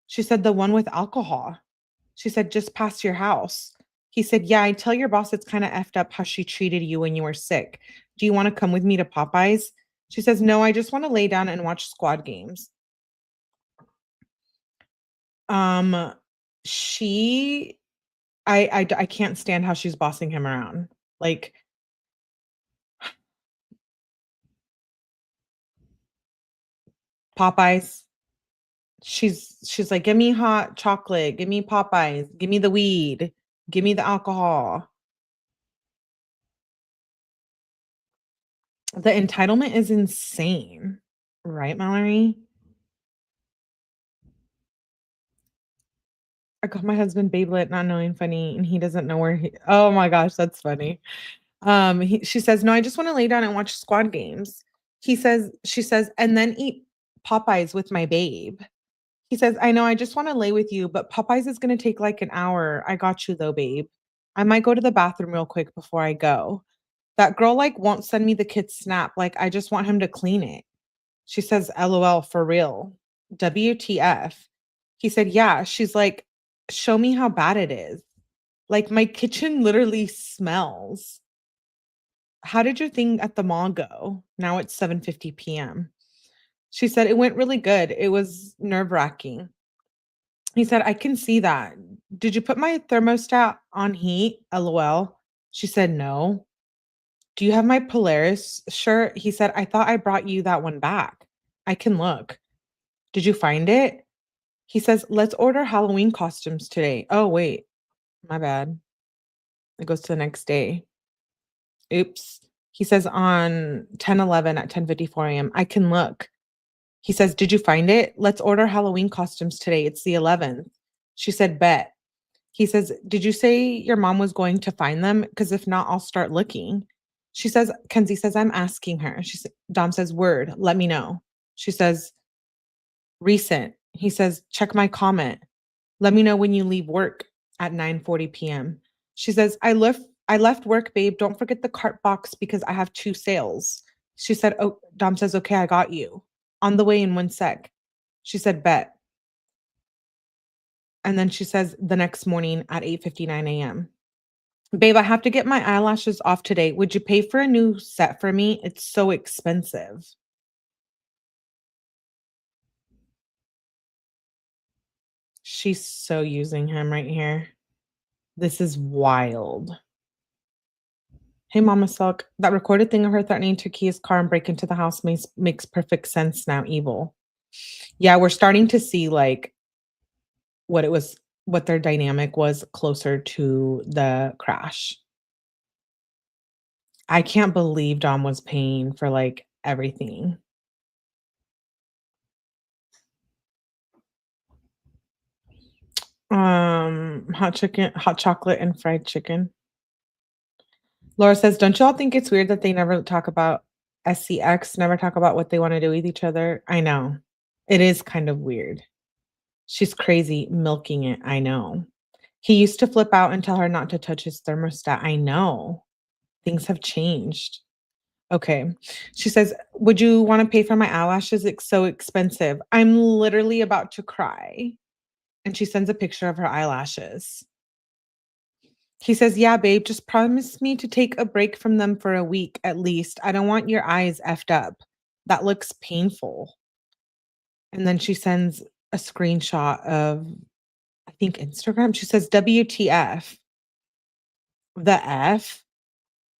She said, "The one with alcohol." She said, "Just past your house." He said, "Yeah, I tell your boss it's kind of effed up how she treated you when you were sick. Do you want to come with me to Popeyes?" She says, "No, I just want to lay down and watch squad games." Um, she I can't stand how she's bossing him around. Like, Popeyes, she's like, "Give me hot chocolate, give me Popeyes, give me the weed, give me the alcohol." The entitlement is insane. Right, Mallory? I call my husband Babelet, not knowing funny, and he doesn't know where he oh my gosh, that's funny. She says, "No, I just wanna lay down and watch squad games." She says, "And then eat Popeyes with my babe." He says, "I know, I just wanna lay with you, but Popeyes is gonna take, like, an hour. I got you though, babe. I might go to the bathroom real quick before I go. That girl, like, won't send me the kid's snap, like, I just want him to clean it." She says, "LOL, for real. WTF?" He said, "Yeah." She's like, "Show me how bad it is. Like, my kitchen literally smells. How did your thing at the mall go?" Now it's 7:50 PM. She said, "It went really good. It was nerve-wracking." He said, "I can see that. Did you put my thermostat on heat? LOL." She said, "No." "Do you have my Polaris shirt?" He said, "I thought I brought you that one back. I can look." "Did you find it?" He says, "Let's order Halloween costumes today." Oh, wait, my bad. It goes to the next day. Oops. He says on 10/11 at 10:54 AM, "I can look." He says, "Did you find it? Let's order Halloween costumes today. It's the 11th." She said, "Bet." He says, "Did you say your mom was going to find them? Because if not, I'll start looking." She says, Kenzie says, "I'm asking her." Dom says, "Word, let me know." She says, "Recent." He says, "Check my comment. Let me know when you leave work at 9:40 p.m." She says, I left work, babe. Don't forget the cart box because I have two sales." She said, "Oh," Dom says, "Okay, I got you. On the way in 1 sec." She said, "Bet." And then she says the next morning at 8:59 a.m. "Babe, I have to get my eyelashes off today. Would you pay for a new set for me? It's so expensive." She's so using him right here. This is wild. Hey, Mama Silk. That recorded thing of her threatening to key his car and break into the house makes perfect sense now, evil. Yeah, we're starting to see like what it was, what their dynamic was closer to the crash. I can't believe Dom was paying for like everything. Hot chocolate and fried chicken. Laura says, "Don't y'all think it's weird that they never talk about SCX, never talk about what they want to do with each other?" I know. It is kind of weird. She's crazy milking it. I know. He used to flip out and tell her not to touch his thermostat. I know. Things have changed. Okay. She says, "Would you want to pay for my eyelashes? It's so expensive." I'm literally about to cry. And she sends a picture of her eyelashes. He says, "Yeah, babe, just promise me to take a break from them for a week at least. I don't want your eyes effed up. That looks painful." And then she sends a screenshot of, I think, Instagram. She says, "WTF?" The F?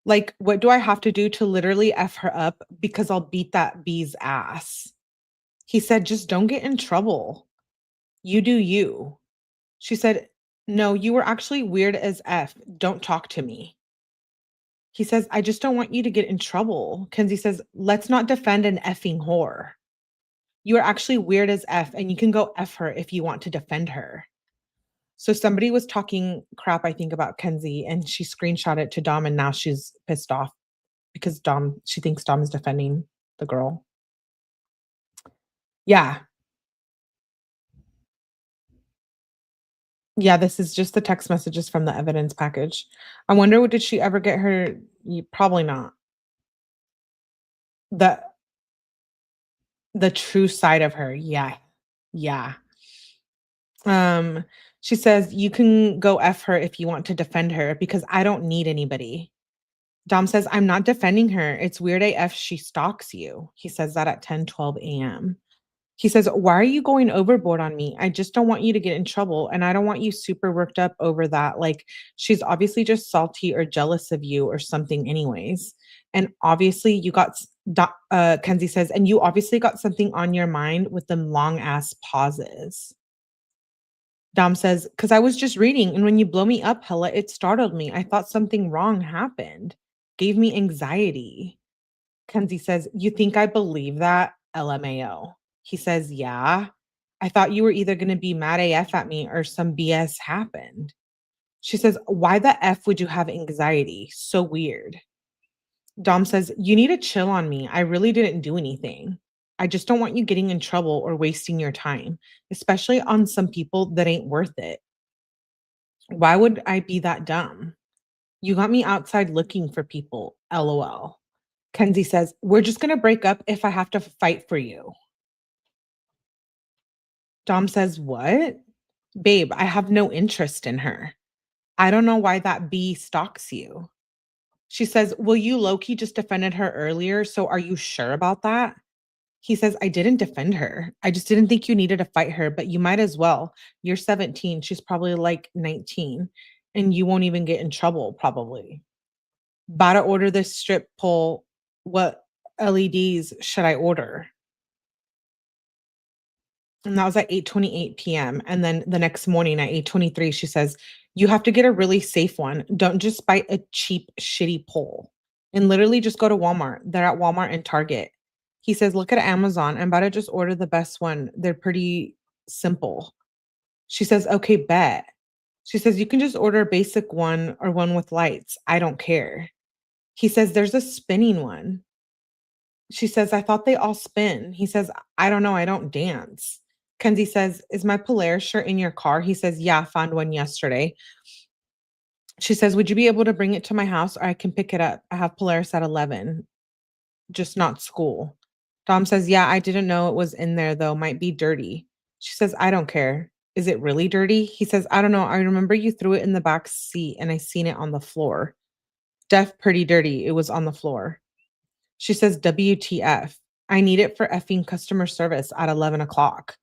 Like, what do I have to do to literally F her up? Because I'll beat that bee's ass. He said, "Just don't get in trouble. You do you." She said, "No, you were actually weird as F. Don't talk to me." He says, "I just don't want you to get in trouble." Kenzie says, "Let's not defend an effing whore. You are actually weird as F, and you can go F her if you want to defend her." So somebody was talking crap, I think, about Kenzie, and she screenshot it to Dom, and now she's pissed off because she thinks Dom is defending the girl. Yeah. Yeah, this is just the text messages from the evidence package. I wonder, what did she ever get her? Probably not. The the true side of her. Yeah. Yeah. Um, she says, "You can go F her if you want to defend her because I don't need anybody." Dom says, "I'm not defending her. It's weird AF she stalks you." He says that at 10:12 a.m. He says, "Why are you going overboard on me? I just don't want you to get in trouble. And I don't want you super worked up over that. Like, she's obviously just salty or jealous of you or something, anyways. And obviously, Kenzie says, "And you obviously got something on your mind with them long ass pauses." Dom says, "'Cause I was just reading, and when you blow me up hella, it startled me. I thought something wrong happened. Gave me anxiety." Kenzie says, "You think I believe that? LMAO." He says, "Yeah. I thought you were either gonna be mad AF at me or some BS happened." She says, "Why the F would you have anxiety? So weird." Dom says, "You need to chill on me. I really didn't do anything. I just don't want you getting in trouble or wasting your time, especially on some people that ain't worth it. Why would I be that dumb? You got me outside looking for people. LOL." Kenzie says, "We're just going to break up if I have to fight for you." Dom says, "What?" "Babe, I have no interest in her. I don't know why that bee stalks you." She says, "Well, you low key just defended her earlier. So are you sure about that?" He says, "I didn't defend her. I just didn't think you needed to fight her, but you might as well. You're 17. She's probably like 19, and you won't even get in trouble, probably. About to order this strip pole. What LEDs should I order?" And that was at 8:28 PM. And then the next morning at 8:23, she says, "You have to get a really safe one. Don't just buy a cheap, shitty pole. And literally just go to Walmart. They're at Walmart and Target. He says, "Look at Amazon. I'm about to just order the best one. They're pretty simple." She says, "Okay, bet." She says, "You can just order a basic one or one with lights. I don't care." He says, "There's a spinning one." She says, "I thought they all spin." He says, "I don't know. I don't dance." Kenzie says, "Is my Polaris shirt in your car?" He says, "Yeah, found one yesterday." She says, "Would you be able to bring it to my house or I can pick it up? I have Polaris at 11, just not school." Dom says, "Yeah, I didn't know it was in there though. Might be dirty." She says, "I don't care. Is it really dirty?" He says, "I don't know. I remember you threw it in the back seat and I seen it on the floor. Def pretty dirty. It was on the floor." She says, "WTF. I need it for effing customer service at 11 o'clock."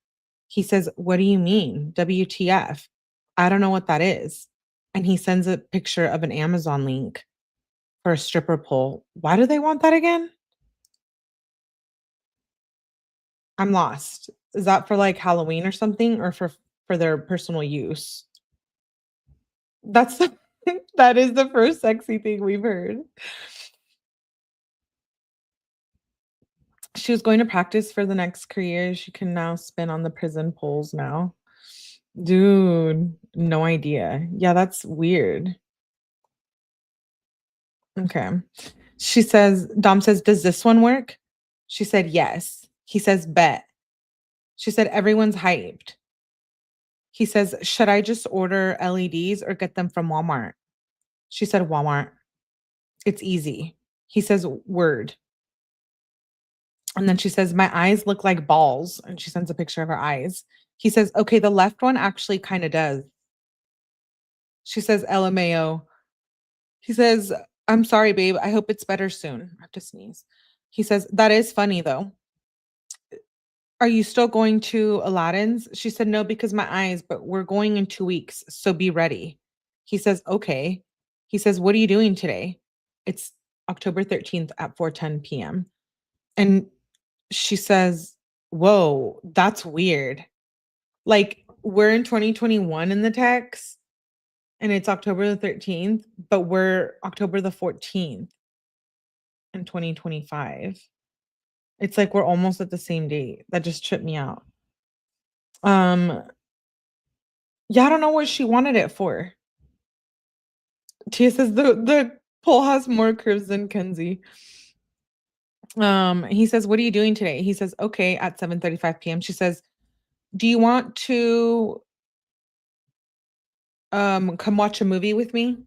He says, "What do you mean? WTF? I don't know what that is." And he sends a picture of an Amazon link for a stripper pole. Why do they want that again? I'm lost. Is that for like Halloween or something or for their personal use? That's the that is the first sexy thing we've heard. She was going to practice for the next career. She can now spin on the prison poles now. Dude, no idea. Yeah, that's weird. Okay. She says, Dom says, "Does this one work?" She said, "Yes." He says, "Bet." She said, "Everyone's hyped." He says, "Should I just order LEDs or get them from Walmart?" She said, "Walmart. It's easy." He says, "Word." And then she says, "My eyes look like balls." And she sends a picture of her eyes. He says, "Okay, the left one actually kind of does." She says, "LMAO." He says, "I'm sorry, babe. I hope it's better soon." I have to sneeze. He says, "That is funny, though. Are you still going to Aladdin's?" She said, "No, because my eyes, but we're going in 2 weeks. So be ready." He says, "Okay." He says, "What are you doing today?" It's October 13th at 4:10 p.m. And she says, "Whoa, that's weird." Like, we're in 2021 in the text, and it's October the 13th, but we're October the 14th in 2025. It's like we're almost at the same date. That just tripped me out. Um, yeah, I don't know what she wanted it for. Tia says the pole has more curves than Kenzie. He says, "What are you doing today?" He says, "Okay," at 7:35 p.m. She says, "Do you want to come watch a movie with me?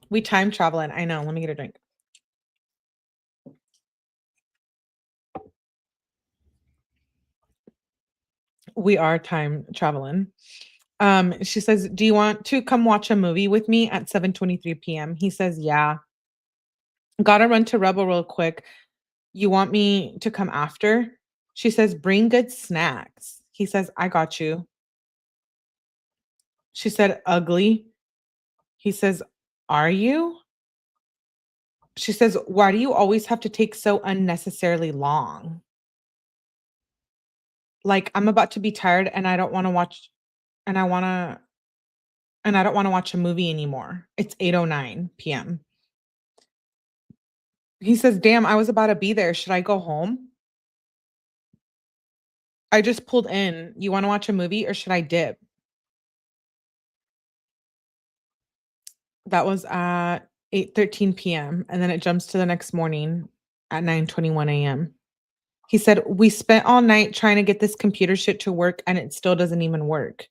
We time traveling." I know. Let me get a drink. We are time traveling. She says, "Do you want to come watch a movie with me at 7:23 p.m.?" He says, "Yeah." "Gotta run to Rebel real quick. You want me to come after?" She says, "Bring good snacks." He says, "I got you." She said, "Ugly." He says, "Are you?" She says, "Why do you always have to take so unnecessarily long? Like, I'm about to be tired and I don't wanna watch and I wanna and I don't wanna watch a movie anymore. It's 8:09 PM." He says, "Damn, I was about to be there. Should I go home? I just pulled in. You wanna watch a movie or should I dip?" That was at 8:13 PM, and then it jumps to the next morning at 9:21 AM. He said, "We spent all night trying to get this computer shit to work, and it still doesn't even work."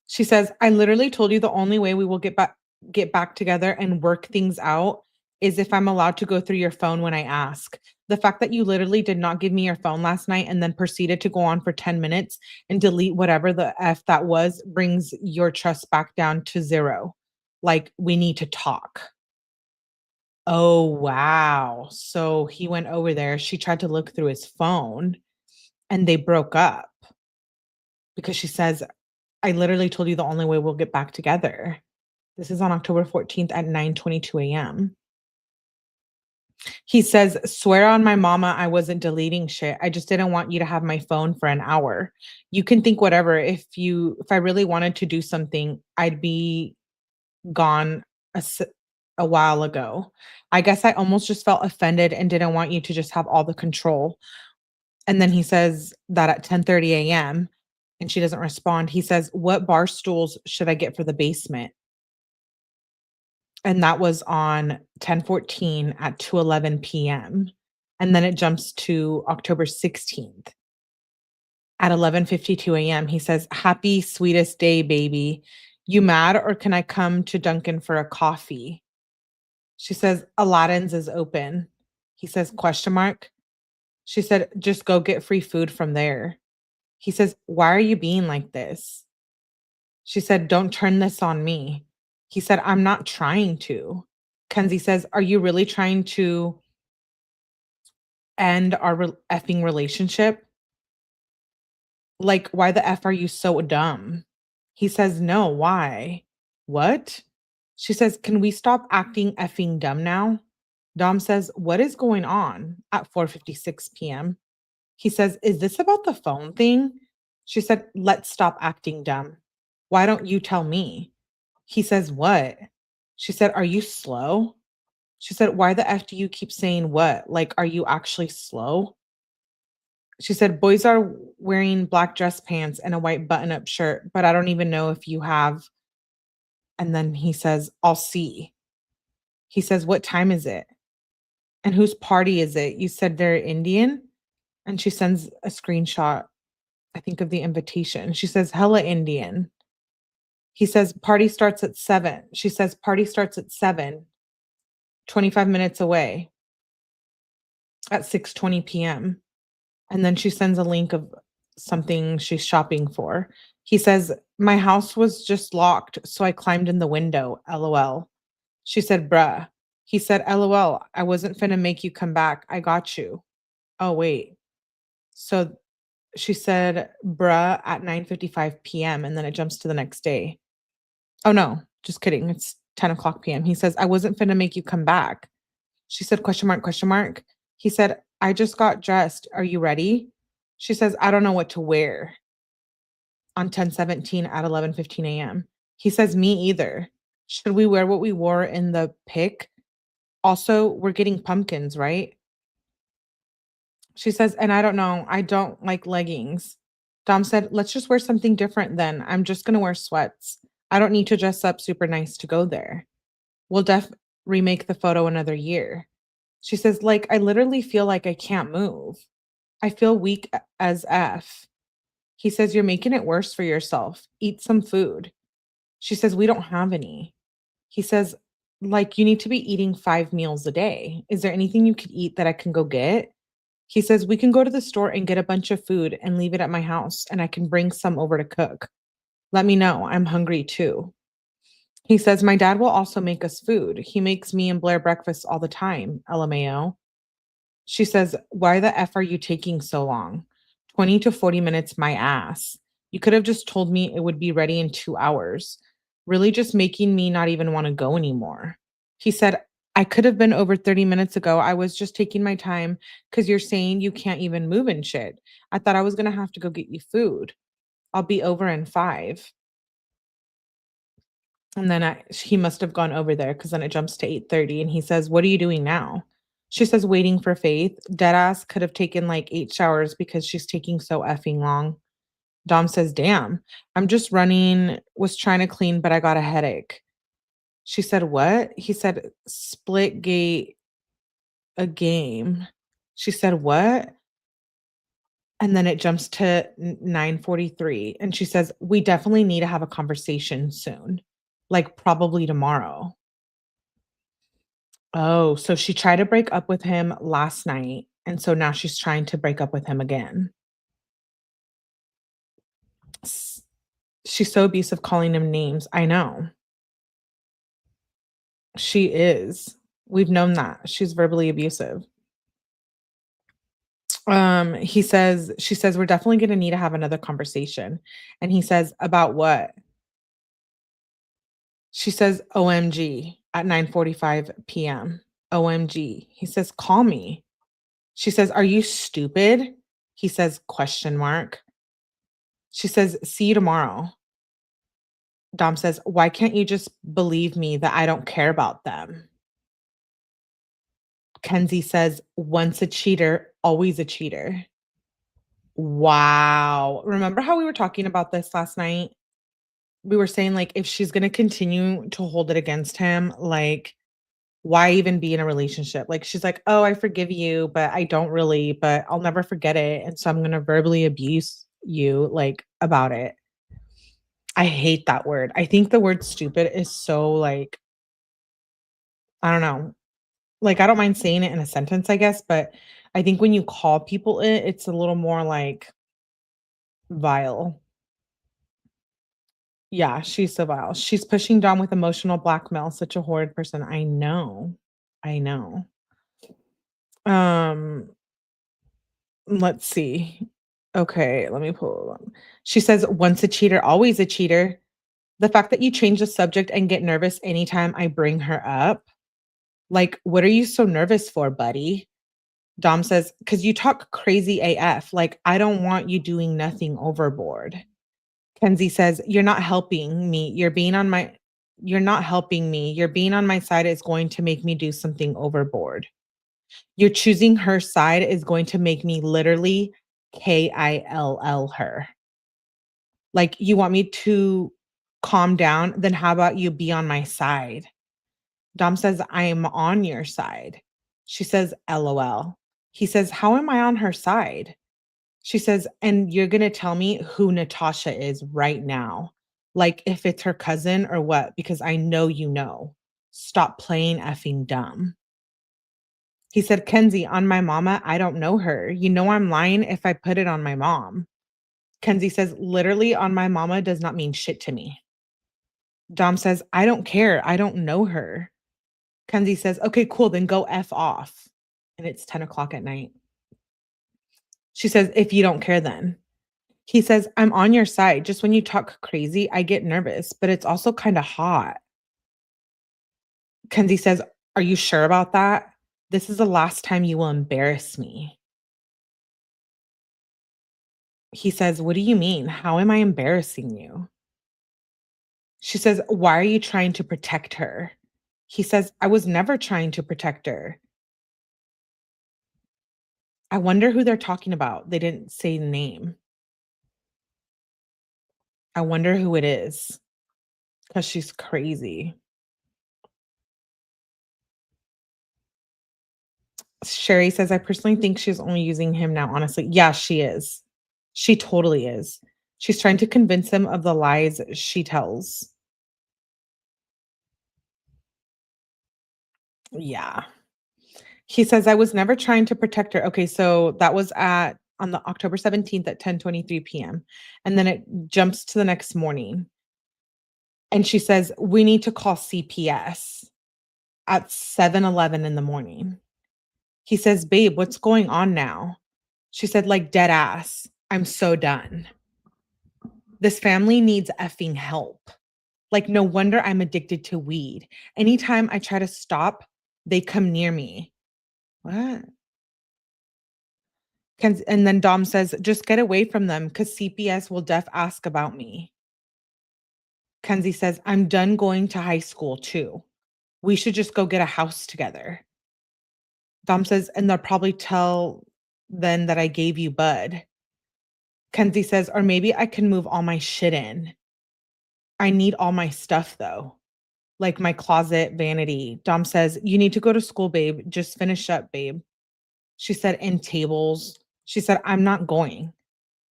She says, "I literally told you the only way we will get back together and work things out is if I'm allowed to go through your phone when I ask. The fact that you literally did not give me your phone last night and then proceeded to go on for 10 minutes and delete whatever the F that was brings your trust back down to 0. Like, we need to talk." Oh, wow. So he went over there. She tried to look through his phone and they broke up because she says, "I literally told you the only way we'll get back together." This is on October 14th at 9:22 AM. He says, "Swear on my mama I wasn't deleting shit. I just didn't want you to have my phone for an hour. You can think whatever. If I really wanted to do something, I'd be gone a a while ago. I guess I almost just felt offended and didn't want you to just have all the control. And then he says that at 10:30 a.m. and she doesn't respond. He says, "What bar stools should I get for the basement?" And that was on 10/14 at 2:11 p.m. And then it jumps to October 16th at 11:52 a.m. He says, "Happy sweetest day, baby. You mad or can I come to Dunkin' for a coffee?" She says, "Aladdin's is open." He says, question mark. She said, "Just go get free food from there." He says, "Why are you being like this?" She said, "Don't turn this on me." He said, "I'm not trying to." Kenzie says, "Are you really trying to end our effing relationship? Like, why the F are you so dumb?" He says, "No, why?" "What?" She says, "Can we stop acting effing dumb now?" Dom says, "What is going on?" at 4:56 p.m. He says, "Is this about the phone thing?" She said, "Let's stop acting dumb. Why don't you tell me?" He says, "What?" She said, "Are you slow?" She said, "Why the F do you keep saying what? Like, are you actually slow?" She said, "Boys are wearing black dress pants and a white button up shirt, but I don't even know if you have." And then he says, "I'll see." He says, "What time is it? And whose party is it? You said they're Indian?" And she sends a screenshot, I think, of the invitation. She says, "Hella Indian." He says, "Party starts at 7." She says, "Party starts at 7, 25 minutes away at 6:20 p.m." And then she sends a link of something she's shopping for. He says, "My house was just locked, so I climbed in the window, LOL." She said, "Bruh." He said, "LOL, I wasn't finna make you come back. I got you." Oh, wait. So she said, "Bruh," at 9:55 p.m. and then it jumps to the next day. Oh, no, just kidding. It's 10 o'clock p.m. He says, "I wasn't finna make you come back." She said, question mark, question mark. He said, "I just got dressed. Are you ready?" She says, "I don't know what to wear," on 10:17 at 11:15 a.m. He says, "Me either. Should we wear what we wore in the pic? Also, we're getting pumpkins, right?" She says, "And I don't know. I don't like leggings." Dom said, "Let's just wear something different then. I'm just going to wear sweats. I don't need to dress up super nice to go there. We'll remake the photo another year." She says, "Like, I literally feel like I can't move. I feel weak as F." He says, "You're making it worse for yourself. Eat some food." She says, "We don't have any." He says, "Like, you need to be eating 5 meals a day. Is there anything you could eat that I can go get?" He says, "We can go to the store and get a bunch of food and leave it at my house, and I can bring some over to cook. Let me know. I'm hungry too." He says, "My dad will also make us food. He makes me and Blair breakfast all the time, LMAO." She says, "Why the F are you taking so long? 20 to 40 minutes, my ass. You could have just told me it would be ready in 2 hours. Really just making me not even want to go anymore." He said, "I could have been over 30 minutes ago. I was just taking my time because you're saying you can't even move and shit. I thought I was going to have to go get you food. I'll be over in 5." And then he must have gone over there because then it jumps to 8:30 and he says, "What are you doing now?" She says, "Waiting for Faith. Deadass could have taken like 8 showers because she's taking so effing long." Dom says, "Damn, I'm just running, was trying to clean, but I got a headache." She said, "What?" He said, "Split gate a game." She said, "What?" And then it jumps to 9:43 and she says, "We definitely need to have a conversation soon, like probably tomorrow." Oh, so she tried to break up with him last night, and so now she's trying to break up with him again. S She's so abusive calling him names. I know. She is. We've known that. She's verbally abusive. She says, "We're definitely gonna need to have another conversation." And he says, "About what?" She says, "OMG," at 9:45 PM. OMG. He says, "Call me." She says, "Are you stupid?" He says, question mark. She says, "See you tomorrow." Dom says, "Why can't you just believe me that I don't care about them?" Kenzie says, "Once a cheater, always a cheater." Wow. Remember how we were talking about this last night? We were saying, like, if she's gonna continue to hold it against him, like, why even be in a relationship? Like, she's like, "Oh, I forgive you, but I don't really, but I'll never forget it, and so I'm gonna verbally abuse you, like, about it." I hate that word. I think the word stupid is so, like, I don't know. Like, I don't mind saying it in a sentence, I guess, but I think when you call people it, it's a little more, like, vile. Yeah, she's so vile. She's pushing Dom with emotional blackmail, such a horrid person. I know. I know. Um, let's see. Okay, let me pull them. She says, "Once a cheater, always a cheater." The fact that you change the subject and get nervous anytime I bring her up, like, what are you so nervous for, buddy? Dom says, "'Cause you talk crazy AF. Like, I don't want you doing nothing overboard." Kenzie says, "You're not helping me. You're not helping me. You're being on my side is going to make me do something overboard. You're choosing her side is going to make me literally KILL her. Like, you want me to calm down? Then how about you be on my side?" Dom says, "I am on your side." She says, "LOL." He says, "How am I on her side?" She says, "And you're gonna tell me who Natasha is right now. Like if it's her cousin or what, because I know you know. Stop playing effing dumb." He said, "Kenzie, on my mama, I don't know her. You know I'm lying if I put it on my mom." Kenzie says, "Literally on my mama does not mean shit to me." Dom says, "I don't care. I don't know her." Kenzie says, "Okay, cool, then go F off." And it's 10 o'clock at night. She says, "If you don't care then." He says, "I'm on your side. Just when you talk crazy, I get nervous, but it's also kinda hot." Kenzie says, "Are you sure about that? This is the last time you will embarrass me." He says, "What do you mean? How am I embarrassing you?" She says, "Why are you trying to protect her?" He says, "I was never trying to protect her." I wonder who they're talking about. They didn't say the name. I wonder who it is, because she's crazy. Sherry says, "I personally think she's only using him now, honestly." Yeah, she is. She totally is. She's trying to convince him of the lies she tells. Yeah. He says, "I was never trying to protect her." Okay, so that was at on the October 17th at 10:23 PM. And then it jumps to the next morning. And she says, "We need to call CPS at 7:11 in the morning." He says, "Babe, what's going on now?" She said, "Like dead ass. I'm so done. This family needs effing help. Like, no wonder I'm addicted to weed. Anytime I try to stop, they come near me." What? And then Dom says, "Just get away from them because CPS will def ask about me." Kenzie says, "I'm done going to high school too. We should just go get a house together." Dom says, "And they'll probably tell then that I gave you bud." Kenzie says, "Or maybe I can move all my shit in. I need all my stuff though. Like my closet, vanity." Dom says, "You need to go to school, babe. Just finish up, babe." She said, "In tables." She said, "I'm not going.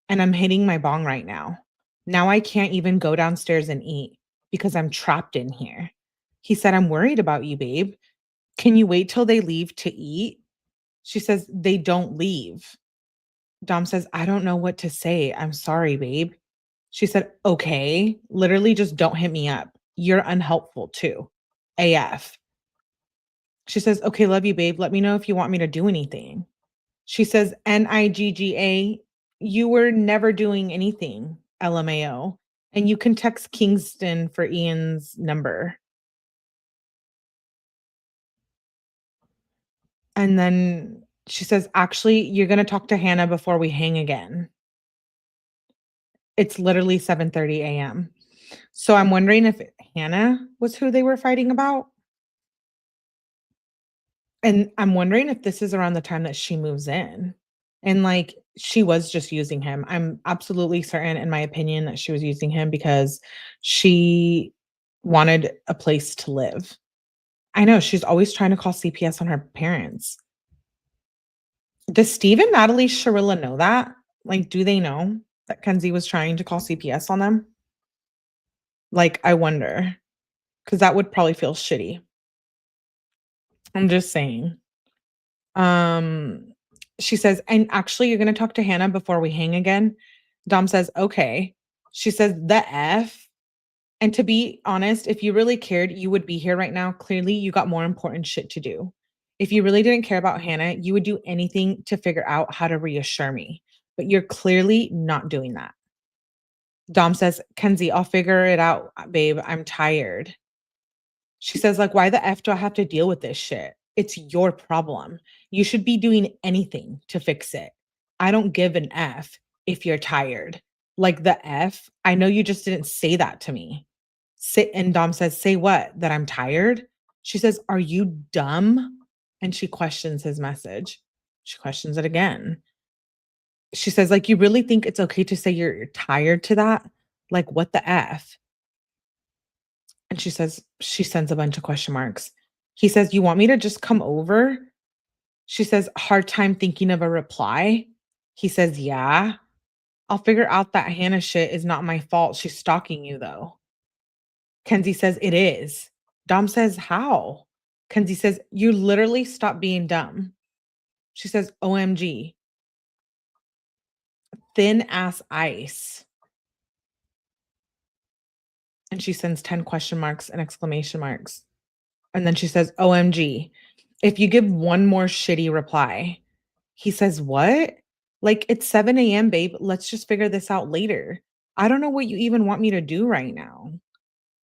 And I'm hitting my bong right now. Now I can't even go downstairs and eat because I'm trapped in here." He said, "I'm worried about you, babe. Can you wait till they leave to eat?" She says, "They don't leave." Dom says, "I don't know what to say. I'm sorry, babe." She said, "Okay, literally just don't hit me up. You're unhelpful too. AF." She says, "Okay, love you, babe. Let me know if you want me to do anything." She says, "NIGGA, you were never doing anything, LMAO. And you can text Kingston for Ian's number." And then she says, "Actually, you're gonna talk to Hannah before we hang again." It's literally 7:30 AM. So I'm wondering if Hannah was who they were fighting about. And I'm wondering if this is around the time that she moves in. And like she was just using him. I'm absolutely certain, in my opinion, that she was using him because she wanted a place to live. I know she's always trying to call CPS on her parents. Does Steve and Natalie Shirilla know that? Like, do they know that Kenzie was trying to call CPS on them? Like, I wonder, because that would probably feel shitty. I'm just saying. Um, she says, and actually, you're gonna talk to Hannah before we hang again. Dom says, okay. She says, the F. And to be honest, if you really cared, you would be here right now. Clearly, you got more important shit to do. If you really didn't care about Hannah, you would do anything to figure out how to reassure me. But you're clearly not doing that. Dom says, Kenzie, I'll figure it out, babe. I'm tired. She says, like, why the F do I have to deal with this shit? It's your problem. You should be doing anything to fix it. I don't give an F if you're tired. Like the F, I know you just didn't say that to me. Sit and Dom says, say what? That I'm tired? She says, are you dumb? And she questions his message. She questions it again. She says, like, you really think it's okay to say you're tired to that? Like, what the F? And she says, she sends a bunch of question marks. He says, you want me to just come over? She says, hard time thinking of a reply. He says, yeah. I'll figure out that Hannah shit is not my fault. She's stalking you though. Kenzie says, it is. Dom says, how? Kenzie says, you literally stop being dumb. She says, OMG. Thin ass ice. And she sends 10 question marks and exclamation marks. And then she says, OMG. If you give one more shitty reply. He says, what? Like, it's 7 a.m., babe. Let's just figure this out later. I don't know what you even want me to do right now.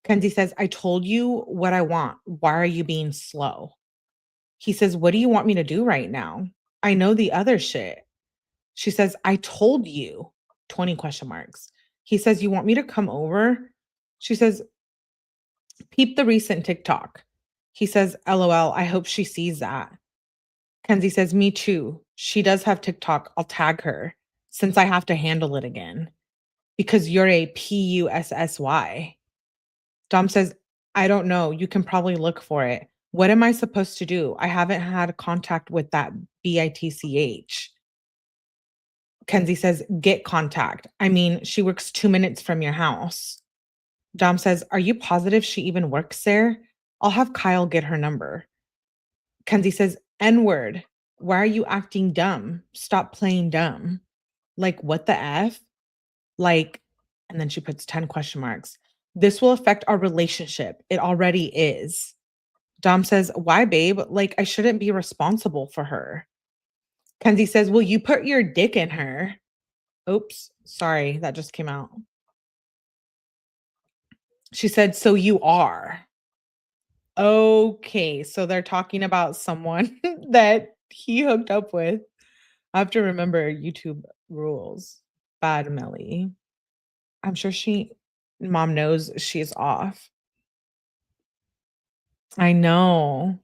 Kenzie says, I told you what I want. Why are you being slow? He says, what do you want me to do right now? I know the other shit. She says, I told you. 20 question marks. He says, you want me to come over? She says, peep the recent TikTok. He says, LOL, I hope she sees that. Kenzie says, me too. She does have TikTok. I'll tag her since I have to handle it again because you're a PUSSY. Dom says, I don't know. You can probably look for it. What am I supposed to do? I haven't had contact with that BITCH. Kenzie says, get contact. I mean, she works 2 minutes from your house. Dom says, are you positive she even works there? I'll have Kyle get her number. Kenzie says, N-word. Why are you acting dumb? Stop playing dumb. Like, what the F? Like, and then she puts 10 question marks. This will affect our relationship. It already is. Dom says, why, babe? Like, I shouldn't be responsible for her. Kenzie says, will you put your dick in her? Oops, sorry, that just came out. She said, so you are. Okay, so they're talking about someone that he hooked up with. I have to remember YouTube rules. Bad Melly. I'm sure mom knows she's off. I know.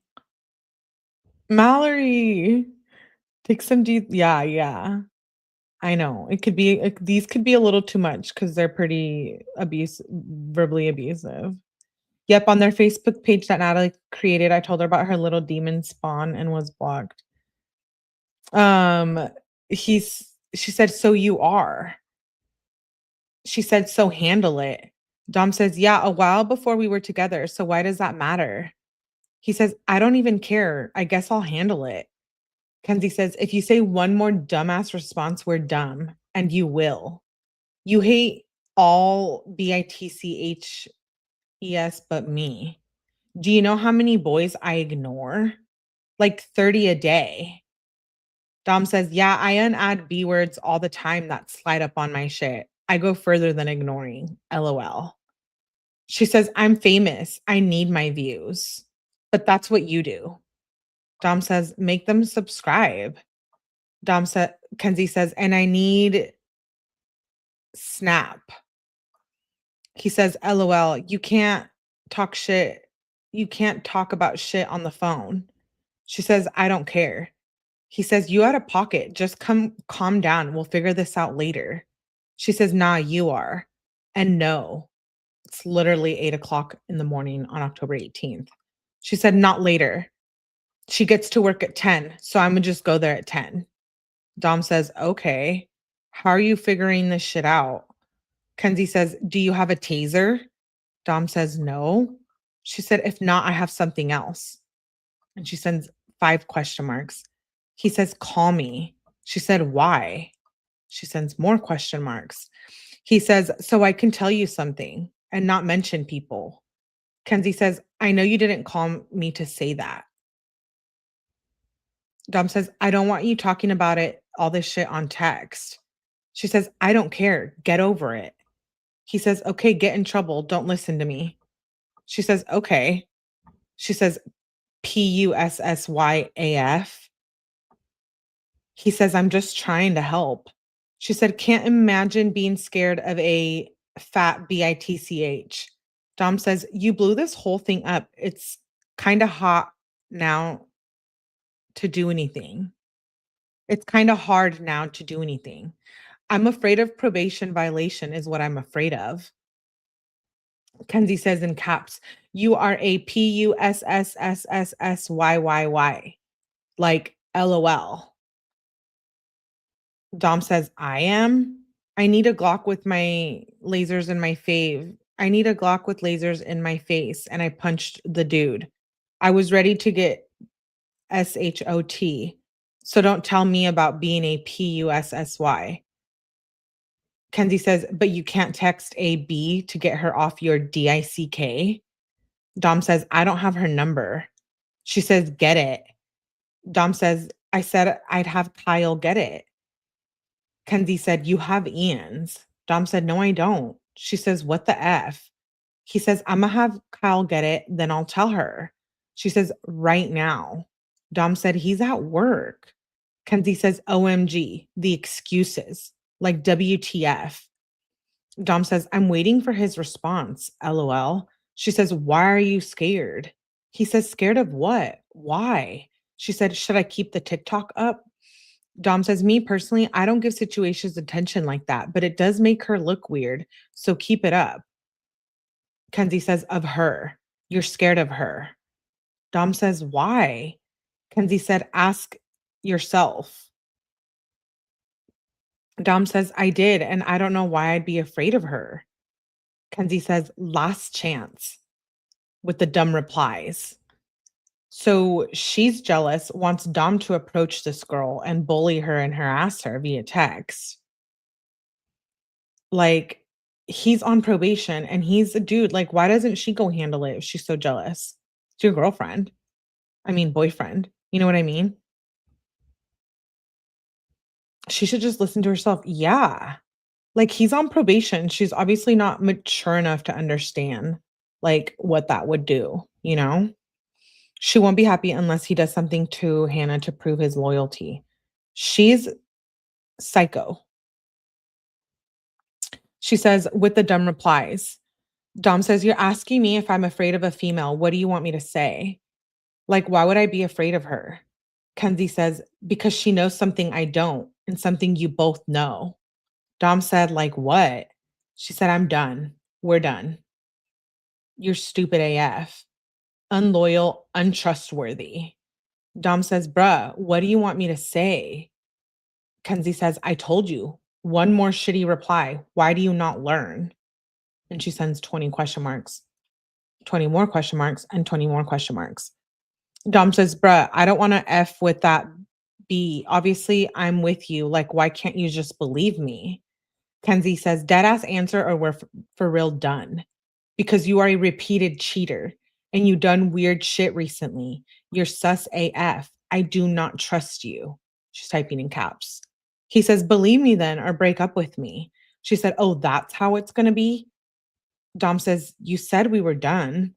Mallory, take some deep. Yeah, yeah. I know. These could be a little too much because they're pretty verbally abusive. Yep, on their Facebook page that Natalie created, I told her about her little demon spawn and was blocked. Um, she said, so you are. She said, so handle it. Dom says, yeah, a while before we were together. So why does that matter? He says, I don't even care. I guess I'll handle it. Kenzie says, if you say one more dumbass response, we're dumb. And you will. You hate all BITCHES but me. Do you know how many boys I ignore? Like 30 a day. Dom says, yeah, I unadd B words all the time that slide up on my shit. I go further than ignoring. LOL. She says, I'm famous. I need my views. But that's what you do. Dom says, make them subscribe. Kenzie says, and I need Snap. He says, LOL, you can't talk shit. You can't talk about shit on the phone. She says, I don't care. He says, you out of pocket. Just come calm down. We'll figure this out later. She says, nah, you are. And no, it's literally 8 o'clock in the morning on October 18th. She said, not later. She gets to work at 10. So I'm going to just go there at 10. Dom says, okay. How are you figuring this shit out? Kenzie says, do you have a taser? Dom says, no. She said, if not, I have something else. And she sends 5 question marks. He says, call me. She said, why? She sends more question marks. He says, so I can tell you something and not mention people. Kenzie says, I know you didn't call me to say that. Dom says, I don't want you talking about it, all this shit on text. She says, I don't care. Get over it. He says, okay, get in trouble. Don't listen to me. She says, okay. She says, PUSSYAF. He says, I'm just trying to help. She said, can't imagine being scared of a fat BITCH. Dom says, you blew this whole thing up. It's kind of hot now to do anything. It's kind of hard now to do anything. I'm afraid of probation violation is what I'm afraid of. Kenzie says in caps, you are a PUSSSSSYYY. Like LOL. Dom says, I am. I need a Glock with my lasers in my fave. I need a Glock with lasers in my face. And I punched the dude. I was ready to get SHOT. So don't tell me about being a PUSSY. Kenzie says, but you can't text a B to get her off your DICK. Dom says, I don't have her number. She says, get it. Dom says, I said I'd have Kyle get it. Kenzie said, you have Ian's. Dom said, no, I don't. She says, what the F? He says, I'm going to have Kyle get it, then I'll tell her. She says, right now. Dom said, he's at work. Kenzie says, OMG, the excuses, like WTF. Dom says, I'm waiting for his response, LOL. She says, why are you scared? He says, scared of what? Why? She said, should I keep the TikTok up? Dom says, me personally, I don't give situations attention like that, but it does make her look weird. So keep it up. Kenzie says, of her. You're scared of her. Dom says, why? Kenzie said, ask yourself. Dom says, I did, and I don't know why I'd be afraid of her. Kenzie says, last chance, with the dumb replies. So she's jealous, wants Dom to approach this girl and bully her and harass her via text. Like, he's on probation and he's a dude. Like, why doesn't she go handle it if she's so jealous? It's your girlfriend. I mean, boyfriend. You know what I mean? She should just listen to herself. Yeah. Like, he's on probation. She's obviously not mature enough to understand, like, what that would do, you know? She won't be happy unless he does something to Hannah to prove his loyalty. She's psycho. She says, with the dumb replies. Dom says, you're asking me if I'm afraid of a female. What do you want me to say? Like, why would I be afraid of her? Kenzie says, because she knows something I don't and something you both know. Dom said, like what? She said, I'm done. We're done. You're stupid AF. Unloyal, untrustworthy. Dom says, bruh, what do you want me to say? Kenzie says, I told you. One more shitty reply. Why do you not learn? And she sends 20 question marks, 20 more question marks, and 20 more question marks. Dom says, bruh, I don't want to F with that B. Obviously, I'm with you. Like, why can't you just believe me? Kenzie says, deadass answer or we're for real done. Because you are a repeated cheater and you done weird shit recently. You're sus AF. I do not trust you. She's typing in caps. He says, believe me then or break up with me. She said, oh, that's how it's going to be? Dom says, you said we were done.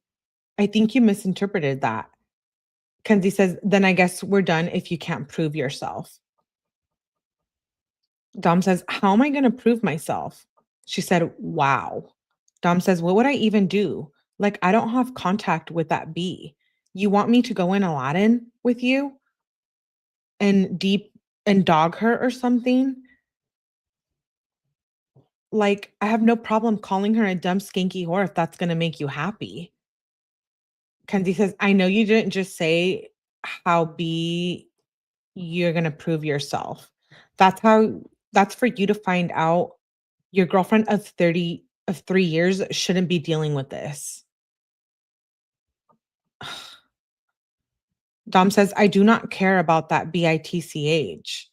I think you misinterpreted that. Kenzie says, then I guess we're done if you can't prove yourself. Dom says, how am I going to prove myself? She said, wow. Dom says, "What would I even do? Like, I don't have contact with that bee. You want me to go in Aladdin with you and deep and dog her or something? Like, I have no problem calling her a dumb skanky whore if that's gonna make you happy." Kenzie says, "I know you didn't just say how B you're gonna prove yourself. That's how that's for you to find out your girlfriend of 3 years shouldn't be dealing with this." Dom says, "I do not care about that bitch.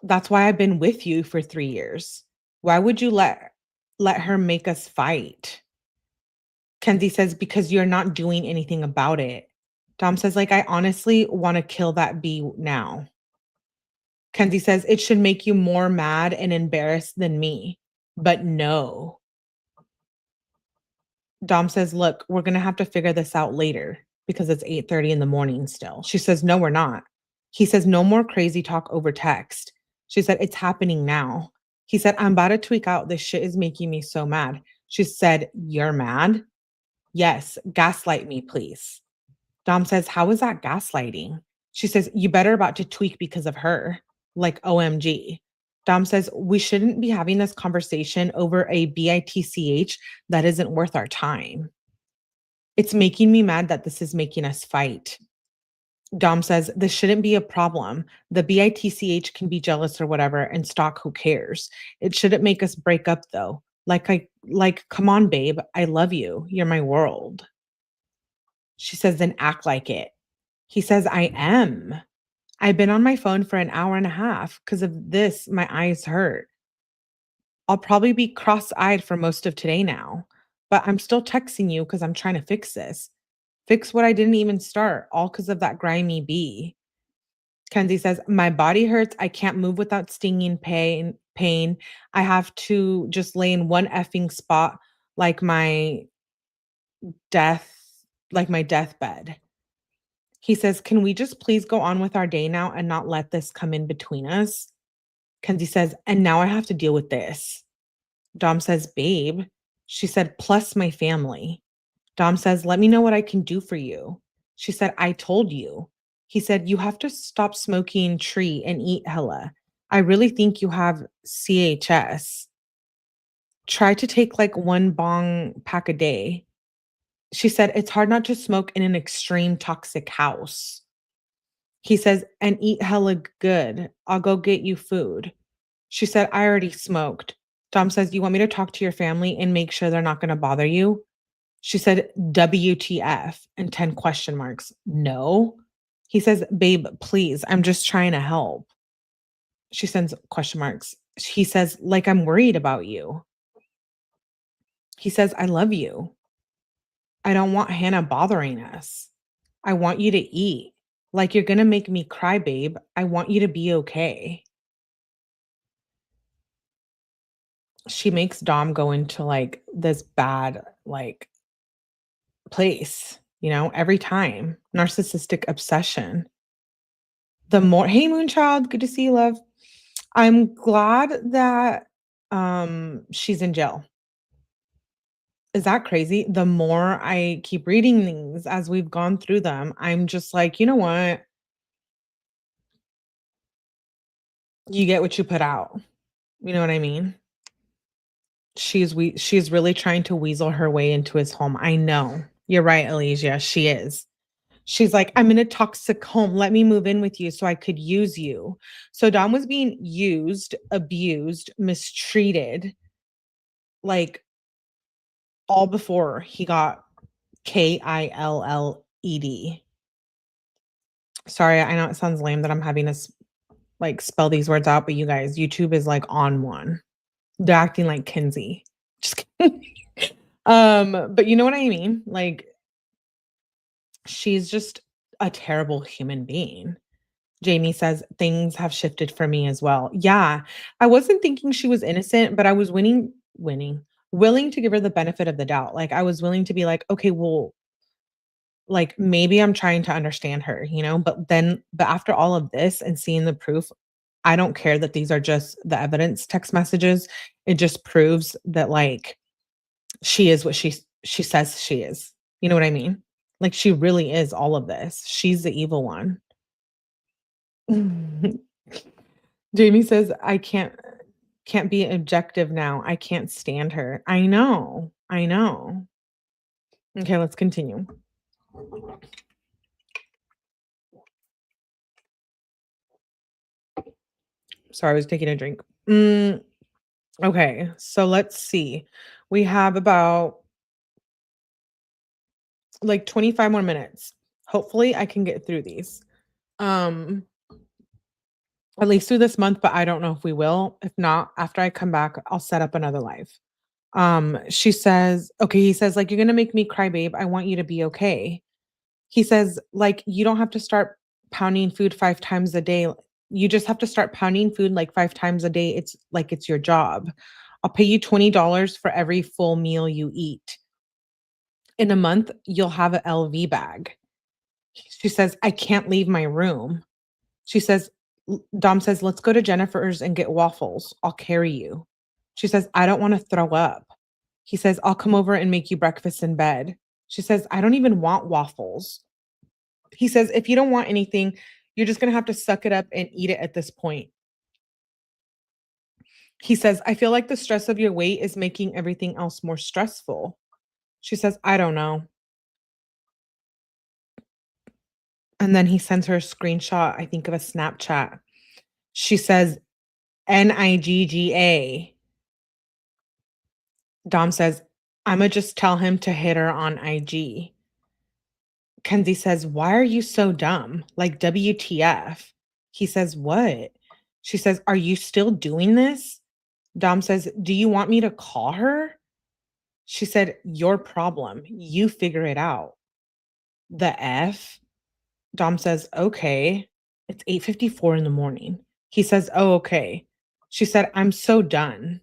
That's why I've been with you for 3 years. Why would you let her make us fight?" Kenzie says, "Because you're not doing anything about it." Dom says, "Like, I honestly wanna kill that bee now." Kenzie says, "It should make you more mad and embarrassed than me." But no. Dom says, "Look, we're gonna have to figure this out later because it's 8:30 in the morning still." She says, "No, we're not." He says, "No more crazy talk over text." She said, "It's happening now." He said, "I'm about to tweak out. This shit is making me so mad." She said, "You're mad?" "Yes, gaslight me, please." Dom says, "How is that gaslighting?" She says, "You better about to tweak because of her. Like, OMG." Dom says, "We shouldn't be having this conversation over a bitch that isn't worth our time. It's making me mad that this is making us fight." Dom says, "This shouldn't be a problem. The bitch can be jealous or whatever and stalk, who cares? It shouldn't make us break up though. Like, come on, babe. I love you. You're my world." She says, "Then act like it." He says, "I am. I've been on my phone for an hour and a half. Because of this, my eyes hurt. I'll probably be cross-eyed for most of today now, but I'm still texting you because I'm trying to fix this. Fix what I didn't even start, all because of that grimy bee." Kenzie says, "My body hurts. I can't move without stinging pain. I have to just lay in one effing spot like my death like my deathbed." He says, "Can we just please go on with our day now and not let this come in between us?" Kenzie says, "And now I have to deal with this." Dom says, "Babe." She said, "Plus my family." Dom says, "Let me know what I can do for you." She said, "I told you." He said, "You have to stop smoking tree and eat hella. I really think you have CHS. Try to take like one bong pack a day." She said, "It's hard not to smoke in an extreme toxic house." He says, "And eat hella good. I'll go get you food." She said, "I already smoked." Dom says, "You want me to talk to your family and make sure they're not gonna bother you?" She said, "WTF?" and 10 question marks. "No." He says, "Babe, please, I'm just trying to help." She sends question marks. He says, "Like I'm worried about you." He says, "I love you. I don't want Hannah bothering us. I want you to eat. Like you're gonna make me cry, babe. I want you to be okay." She makes Dom go into like this bad like place, every time. Narcissistic obsession. The more Hey Moonchild, good to see you, love. I'm glad that she's in jail. Is that crazy? The more I keep reading things as we've gone through them, I'm just like, you know what? You get what you put out. You know what I mean? She's really trying to weasel her way into his home. I know. You're right, Elysia. She is. She's like, "I'm in a toxic home. Let me move in with you so I could use you." So Dom was being used, abused, mistreated, like all before he got KILLED. Sorry, I know it sounds lame that I'm having to like spell these words out, but you guys, YouTube is like on one. They're acting like Kinsey. Just kidding. But you know what I mean? Like she's just a terrible human being. Jamie says, "Things have shifted for me as well." Yeah, I wasn't thinking she was innocent, but I was willing to give her the benefit of the doubt. Like, I was willing to be like, "Okay, well, like, maybe I'm trying to understand her, you know?" But after all of this and seeing the proof, I don't care that these are just the evidence text messages. It just proves that, like, She is what she says she is. You know what I mean? Like, she really is all of this. She's the evil one. Jamie says, "I can't be objective now. I can't stand her." I know. I know. Okay, let's continue. Sorry, I was taking a drink. Okay, so let's see. We have about like 25 more minutes. Hopefully, I can get through these. Um, at least through this month, but I don't know if we will. If not, after I come back, I'll set up another live. She says, okay, he says, like, you're gonna make me cry, babe. I want you to be okay. He says, like, you don't have to start pounding food 5 times a day. You just have to start pounding food like 5 times a day. It's like it's your job. I'll pay you $20 for every full meal you eat. In a month, you'll have an LV bag. She says, I can't leave my room. She says, Dom says, let's go to Jennifer's and get waffles. I'll carry you. She says, I don't want to throw up. He says, I'll come over and make you breakfast in bed. She says, I don't even want waffles. He says, if you don't want anything, you're just going to have to suck it up and eat it at this point. He says, I feel like the stress of your weight is making everything else more stressful. She says, I don't know. And then he sends her a screenshot, I think, of a Snapchat. She says, NIGGA. Dom says, I'ma just tell him to hit her on IG. Kenzie says, why are you so dumb? Like, WTF? He says, what? She says, are you still doing this? Dom says, do you want me to call her? She said, your problem. You figure it out. The F? Dom says, okay. It's 8:54 in the morning. He says, oh, okay. She said, I'm so done.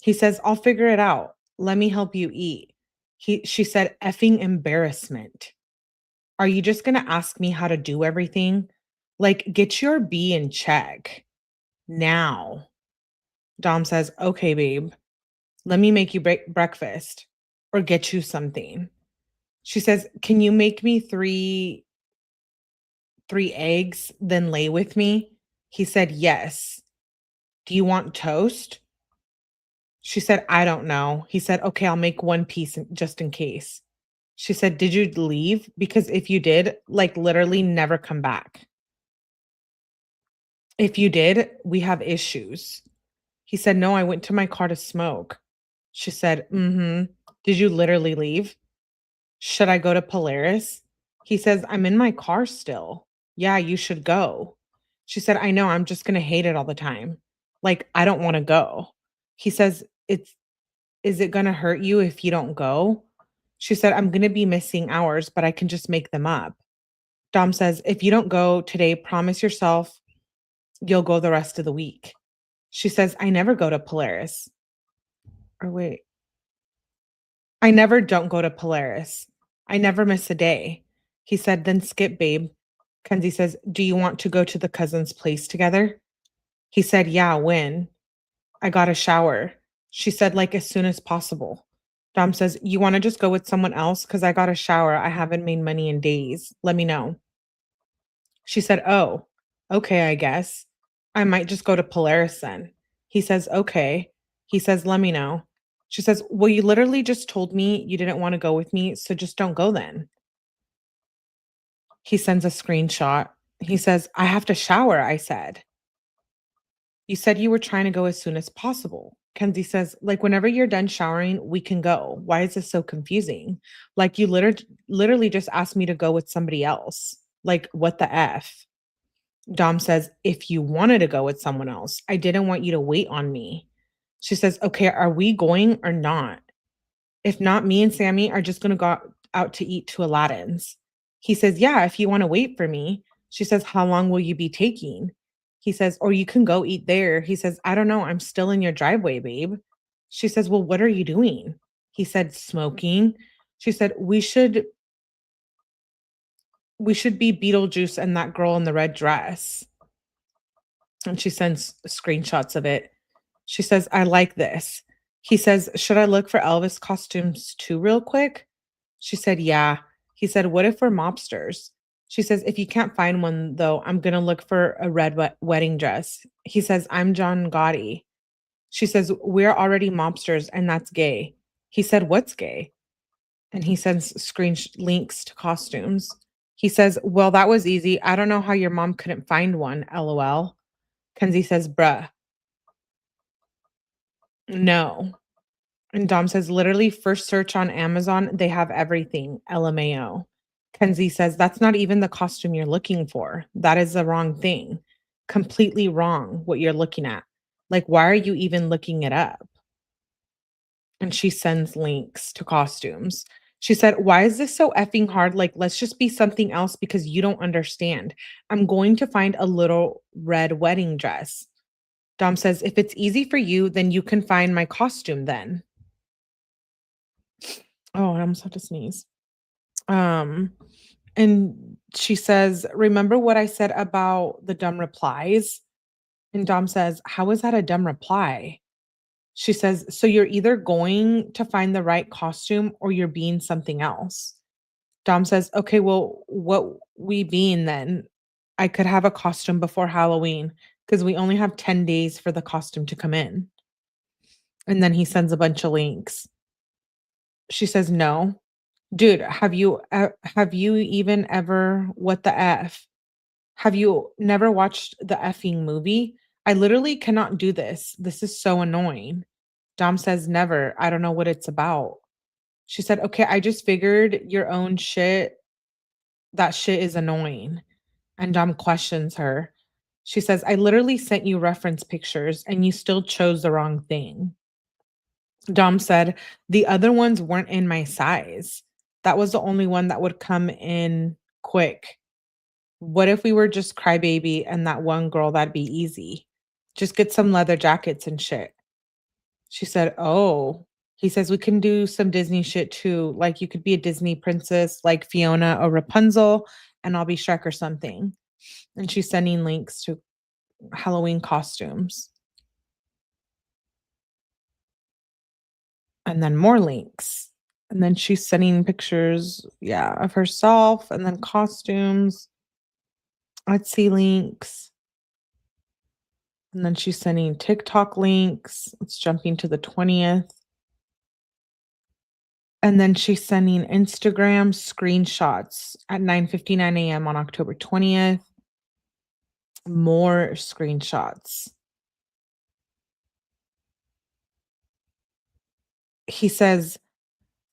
He says, I'll figure it out. Let me help you eat. She said, effing embarrassment. Are you just going to ask me how to do everything? Like, get your B in check now. Dom says, okay, babe, let me make you breakfast or get you something. She says, can you make me three eggs, then lay with me? He said, yes. Do you want toast? She said, I don't know. He said, okay, I'll make one piece just in case. She said, did you leave? Because if you did, like, literally never come back. If you did, we have issues. He said, no, I went to my car to smoke. She said, mm-hmm. Did you literally leave? Should I go to Polaris? He says, I'm in my car still. Yeah, you should go. She said, I know, I'm just going to hate it all the time. Like, I don't want to go. He says, is it going to hurt you if you don't go? She said, I'm going to be missing hours, but I can just make them up. Dom says, if you don't go today, promise yourself you'll go the rest of the week. She says, I never go to Polaris. Or wait, I never don't go to Polaris. I never miss a day. He said, then skip, babe. Kenzie says, do you want to go to the cousin's place together? He said, yeah, when? I got a shower. She said, like, as soon as possible. Dom says, you want to just go with someone else? Because I got a shower. I haven't made money in days. Let me know. She said, oh, okay, I guess. I might just go to Polaris then. He says, okay. He says, let me know. She says, well, you literally just told me you didn't want to go with me, so just don't go then. He sends a screenshot. He says, I have to shower, I said. You said you were trying to go as soon as possible. Kenzie says, like, whenever you're done showering, we can go. Why is this so confusing? Like, you literally just asked me to go with somebody else. Like, what the F? Dom says, if you wanted to go with someone else, I didn't want you to wait on me. She says, okay, are we going or not? If not, me and Sammy are just going to go out to eat to Aladdin's. He says, yeah, if you want to wait for me. She says, how long will you be taking? He says, or you can go eat there. He says, I don't know. I'm still in your driveway, babe. She says, well, what are you doing? He said, smoking. She said, we should be Beetlejuice and that girl in the red dress. And she sends screenshots of it. She says, I like this. He says, "Should I look for Elvis costumes too real quick?" She said, "Yeah." He said, "What if we're mobsters?" She says, "If you can't find one, though, I'm going to look for a red wedding dress." He says, "I'm John Gotti." She says, "We're already mobsters, and that's gay." He said, "What's gay?" And he sends links to costumes. He says, "Well, that was easy. I don't know how your mom couldn't find one, LOL." Kenzie says, "Bruh, no." And Dom says, "Literally, first search on Amazon, they have everything, LMAO." Kenzie says, "That's not even the costume you're looking for. That is the wrong thing. Completely wrong what you're looking at. Like, why are you even looking it up?" And she sends links to costumes. She said, "Why is this so effing hard? Like, let's just be something else because you don't understand. I'm going to find a little red wedding dress." Dom says, "If it's easy for you, then you can find my costume then." Oh, I almost have to sneeze. Um, and she says, "Remember what I said about the dumb replies?" And Dom says, "How is that a dumb reply?" She says, "So you're either going to find the right costume or you're being something else." Dom says, "Okay, well, what we being then? I could have a costume before Halloween because we only have 10 days for the costume to come in." And then he sends a bunch of links. She says, "No. Dude, have you even ever what the F? Have you never watched the effing movie? I literally cannot do this. This is so annoying." Dom says, "Never. I don't know what it's about." She said, "Okay, I just figured your own shit. That shit is annoying." And Dom questions her. She says, "I literally sent you reference pictures and you still chose the wrong thing." Dom said, "The other ones weren't in my size. That was the only one that would come in quick. What if we were just crybaby and that one girl, that'd be easy. Just get some leather jackets and shit." She said, "Oh." He says, "We can do some Disney shit too. Like you could be a Disney princess like Fiona or Rapunzel, and I'll be Shrek or something." And she's sending links to Halloween costumes and then more links. And then she's sending pictures, yeah, of herself and then costumes, Etsy links. And then she's sending TikTok links. It's jumping to the 20th. And then she's sending Instagram screenshots at 9:59 a.m. on October 20th. More screenshots. He says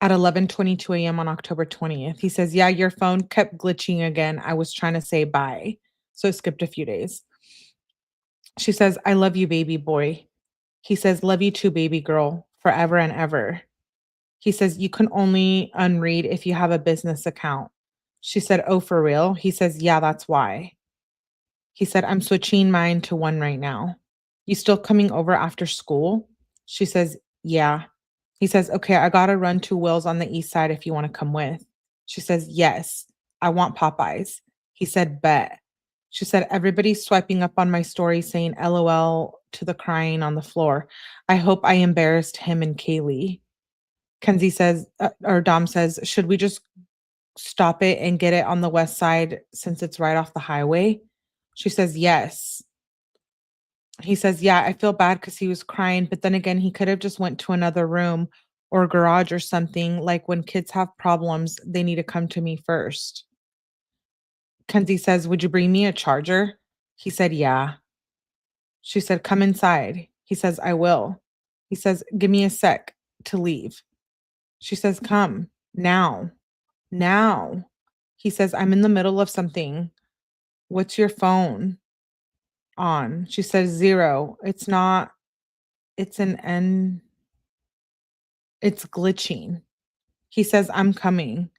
at 11:22 a.m. on October 20th. He says, "Yeah, your phone kept glitching again. I was trying to say bye." So it skipped a few days. She says, "I love you, baby boy." He says, "Love you too, baby girl, forever and ever." He says, "You can only unread if you have a business account." She said, "Oh, for real?" He says, "Yeah, that's why." He said, "I'm switching mine to one right now." "You still coming over after school?" She says, "Yeah." He says, "Okay, I gotta run to Will's on the east side if you wanna come with." She says, "Yes, I want Popeyes." He said, "Bet." She said, "Everybody's swiping up on my story saying LOL to the crying on the floor. I hope I embarrassed him and Kaylee." Kenzie says, or Dom says, "Should we just stop it and get it on the west side since it's right off the highway?" She says, "Yes." He says, "Yeah, I feel bad because he was crying, but then again, he could have just went to another room or garage or something. Like when kids have problems, they need to come to me first." Kenzie says, "Would you bring me a charger?" He said, "Yeah." She said, "Come inside." He says, "I will." He says, "Give me a sec to leave." She says, "Come now, now." He says, "I'm in the middle of something. What's your phone on?" She says, "Zero. It's not, it's an N, it's glitching." He says, "I'm coming."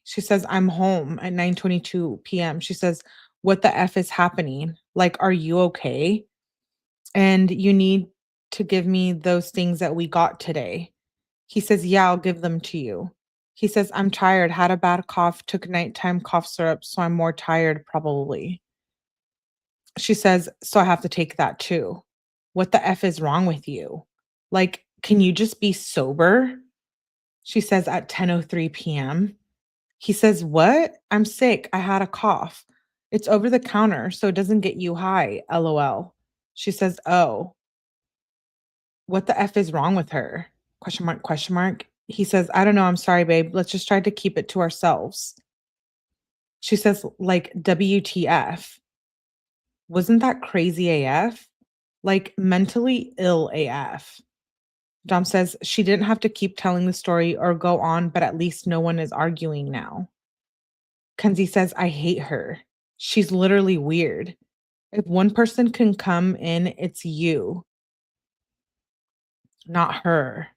She says, "I'm home at 9:22 PM." She says, "What the F is happening? Like, are you okay? And you need to give me those things that we got today." He says, "Yeah, I'll give them to you." He says, "I'm tired, had a bad cough, took nighttime cough syrup, so I'm more tired probably." She says, "So I have to take that too." "What the F is wrong with you? Like, "Can you just be sober?" She says, "At 10:03 PM." He says, "What? I'm sick. I had a cough. It's over the counter, so it doesn't get you high, LOL." She says, "Oh, what the F is wrong with her?" Question mark, question mark. He says, "I don't know. I'm sorry, babe. Let's just try to keep it to ourselves." She says, like, WTF. Wasn't that crazy AF? Like, mentally ill AF. Dom says, she didn't have to keep telling the story or go on, but at least no one is arguing now. Kenzie says, I hate her. She's literally weird. If one person can come in, it's you, not her.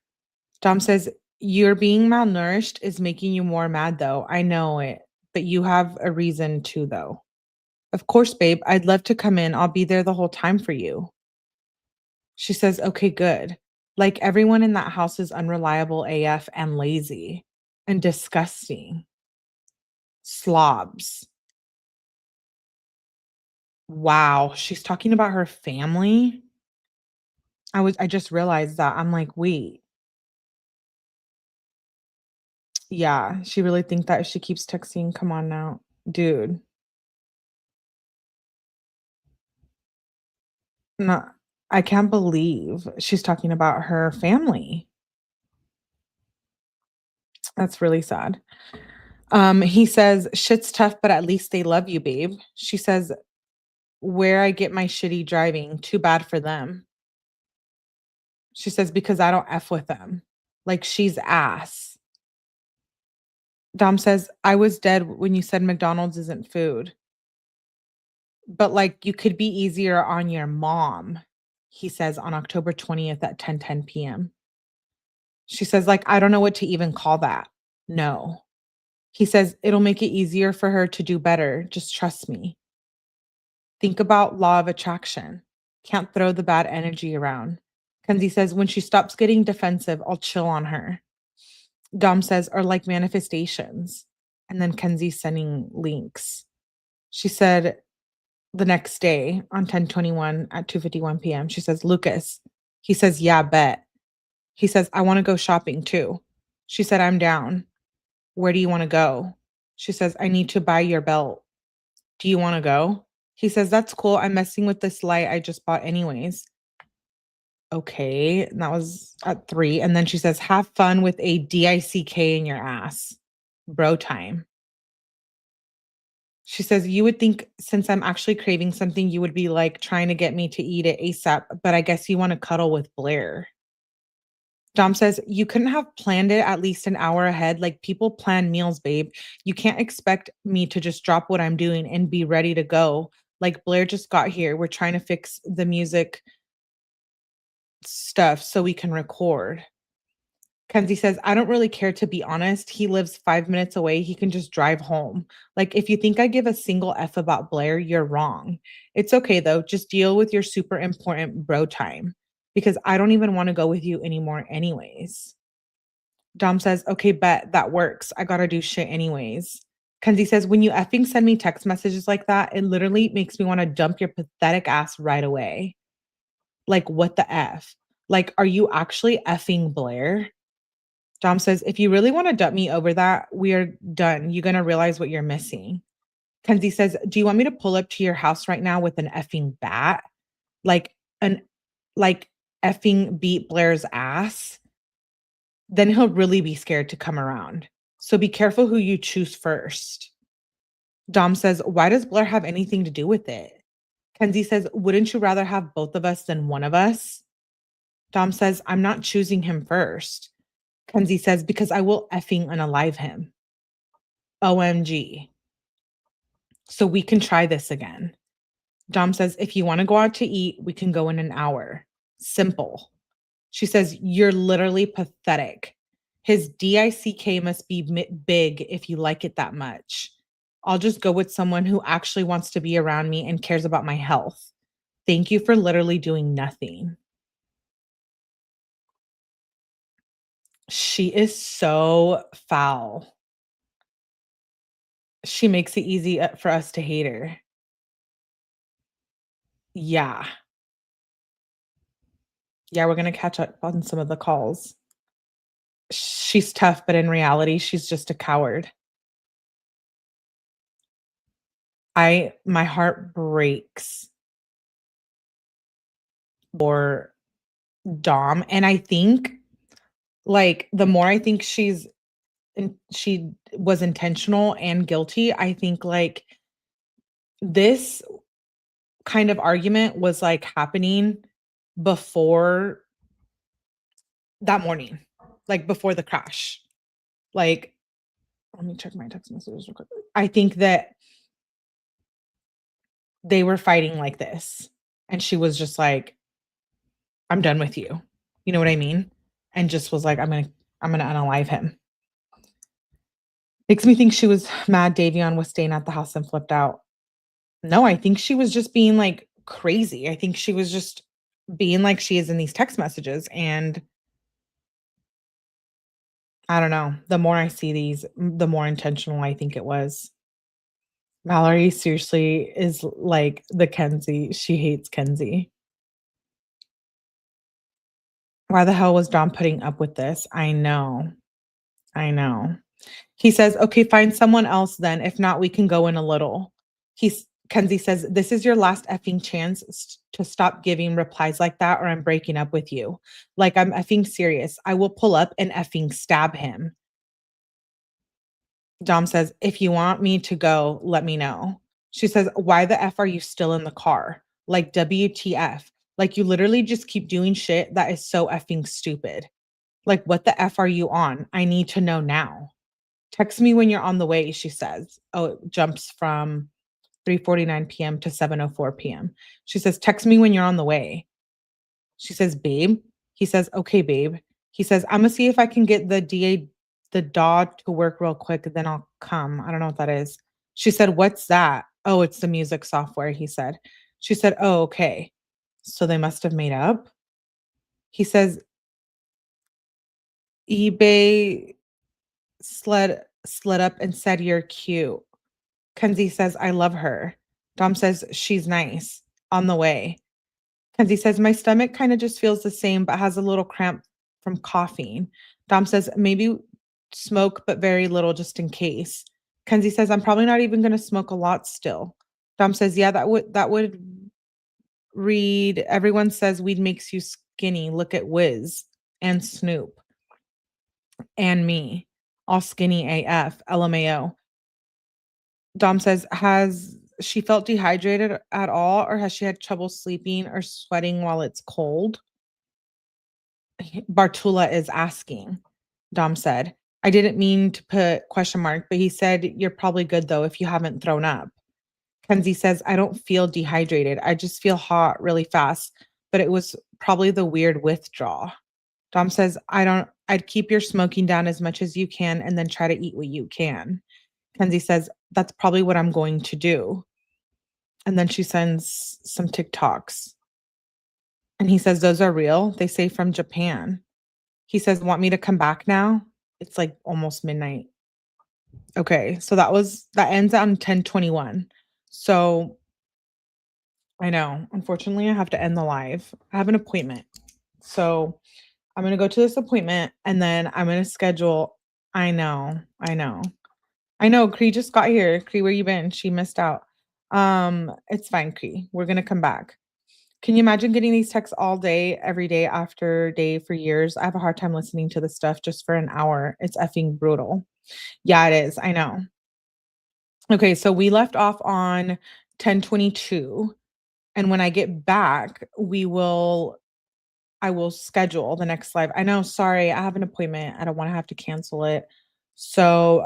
Dom says, you're being malnourished is making you more mad, though. I know it, but you have a reason to, though. Of course, babe. I'd love to come in. I'll be there the whole time for you. She says, okay, good. Like everyone in that house is unreliable AF and lazy and disgusting. Slobs. Wow. She's talking about her family. I just realized that. I'm like, wait, yeah, she really think that if she keeps texting, come on now. Dude, not I can't believe she's talking about her family. That's really sad. He says, shit's tough, but at least they love you, babe. She says, where I get my shitty driving, too bad for them. She says, because I don't F with them. Like she's ass. Dom says, I was dead when you said McDonald's isn't food. But, like, you could be easier on your mom, he says on October 20th at 10:10 PM. She says, like, I don't know what to even call that. No. He says, it'll make it easier for her to do better. Just trust me. Think about law of attraction. Can't throw the bad energy around. Kenzie says, when she stops getting defensive, I'll chill on her. Dom says, are like manifestations. And then Kenzie's sending links. She said, the next day on 10/21 at 2:51 PM, she says, "Lucas." He says, "Yeah, bet." He says, "I wanna go shopping too." She said, "I'm down." "Where do you wanna go?" She says, "I need to buy your belt." "Do you wanna go?" He says, "That's cool. I'm messing with this light I just bought anyways." Okay, and that was at 3, and then she says, "Have fun with a DICK in your ass. Bro time." She says, "You would think since I'm actually craving something, you would be, like, trying to get me to eat it ASAP, but I guess you wanna cuddle with Blair." Dom says, "You couldn't have planned it at least an hour ahead, like, people plan meals, babe. You can't expect me to just drop what I'm doing and be ready to go. Like, Blair just got here. We're trying to fix the music stuff so we can record." Kenzie says, "I don't really care, to be honest. He lives 5 minutes away. He can just drive home. Like, if you think I give a single F about Blair, you're wrong. It's okay, though. Just deal with your super important bro time because I don't even wanna go with you anymore anyways." Dom says, "Okay, bet. That works. I gotta do shit anyways." Kenzie says, "When you effing send me text messages like that, it literally makes me wanna dump your pathetic ass right away. Like, what the F? Like, are you actually effing Blair?" Dom says, if you really want to dump me over that, we are done. You're going to realize what you're missing. Kenzie says, do you want me to pull up to your house right now with an effing bat? Like, an, like, effing beat Blair's ass? Then he'll really be scared to come around. So be careful who you choose first. Dom says, why does Blair have anything to do with it? Kenzie says, wouldn't you rather have both of us than one of us? Dom says, I'm not choosing him first. Kenzie says, because I will effing unalive him. OMG. So we can try this again. Dom says, if you want to go out to eat, we can go in an hour. Simple. She says, you're literally pathetic. His DICK must be big if you like it that much. I'll just go with someone who actually wants to be around me and cares about my health. Thank you for literally doing nothing. She is so foul. She makes it easy for us to hate her. Yeah. Yeah, we're gonna catch up on some of the calls. She's tough, but in reality, she's just a coward. My heart breaks for Dom, and I think, like, the more I think she was intentional and guilty, I think, like, this kind of argument was, like, happening before that morning, like, before the crash. Like, let me check my text messages real quick. I think that they were fighting like this, and she was just like, "I'm done with you." You know what I mean? And just was like, I'm gonna unalive him." Makes me think she was mad Davion was staying at the house and flipped out. No, I think she was just being, like, crazy. I think she was just being like she is in these text messages, and I don't know. The more I see these, the more intentional I think it was. Mallory seriously is like the Kenzie. She hates Kenzie. Why the hell was Dom putting up with this? I know. I know. He says, "Okay, find someone else then. If not, we can go in a little." Kenzie says, "This is your last effing chance to stop giving replies like that, or I'm breaking up with you. Like, I'm effing serious. I will pull up and effing stab him." Dom says, "If you want me to go, let me know." She says, "Why the F are you still in the car? Like, WTF? Like, you literally just keep doing shit that is so effing stupid. Like, what the F are you on? I need to know now. Text me when you're on the way," she says. Oh, it jumps from 3:49 PM to 7:04 PM. She says, "Text me when you're on the way." She says, "Babe." He says, "Okay, babe." He says, "Imma see if I can get the DAW to work real quick, then I'll come." I don't know what that is. She said, "What's that?" "Oh, it's the music software," he said. She said, "Oh, okay." So they must have made up? He says, "eBay slid up and said you're cute." Kenzie says, "I love her." Dom says, "She's nice." On the way. Kenzie says, "My stomach kinda just feels the same, but has a little cramp from coughing." Dom says, "Maybe smoke, but very little just in case." Kenzie says, "I'm probably not even gonna smoke a lot still." Dom says, "Yeah, that would read, everyone says weed makes you skinny. Look at Wiz and Snoop and me. All skinny AF, LMAO." Dom says, "Has she felt dehydrated at all, or has she had trouble sleeping or sweating while it's cold?" Bartula is asking. Dom said, "I didn't mean to put question mark, but he said you're probably good though if you haven't thrown up." Kenzie says, "I don't feel dehydrated. I just feel hot really fast, but it was probably the weird withdrawal." Dom says, I'd keep your smoking down as much as you can and then try to eat what you can." Kenzie says, "That's probably what I'm going to do." And then she sends some TikToks. And he says, "Those are real. They say from Japan." He says, "Want me to come back now?" It's like almost midnight. Okay, so that ends on 10:21. So I know, unfortunately, I have to end the live. I have an appointment. So I'm gonna go to this appointment and then I'm gonna schedule. I know, I know. I know, Cree just got here. Cree, where you been? She missed out. It's fine, Cree. We're gonna come back. Can you imagine getting these texts all day, every day after day for years? I have a hard time listening to this stuff just for an hour. It's effing brutal. Yeah, it is. I know. Okay, so we left off on 10:22, and when I get back, I will schedule the next live. I know, sorry, I have an appointment. I don't wanna have to cancel it. So,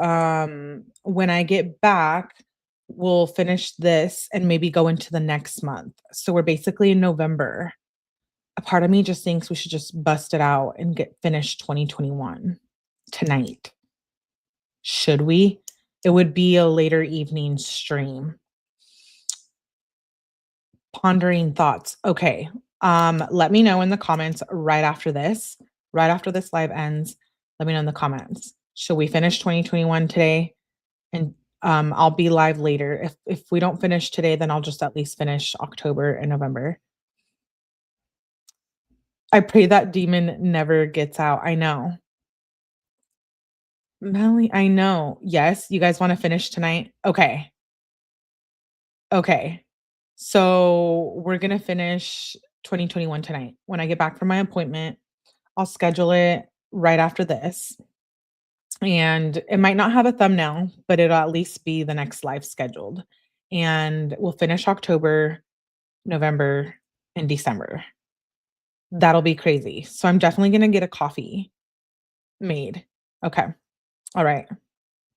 when I get back, we'll finish this and maybe go into the next month. So we're basically in November. A part of me just thinks we should just bust it out and get finished 2021 tonight. Should we? It would be a later evening stream. Pondering thoughts. Okay. Let me know in the comments right after this live ends. Let me know in the comments. Should we finish 2021 today? And I'll be live later. If we don't finish today, then I'll just at least finish October and November. I pray that demon never gets out. I know. Melly, I know. Yes, you guys wanna finish tonight? Okay. Okay. So, we're gonna finish 2021 tonight. When I get back from my appointment, I'll schedule it right after this, and it might not have a thumbnail, but it'll at least be the next live scheduled, and we'll finish October, November, and December. That'll be crazy. So, I'm definitely gonna get a coffee made. Okay. Alright.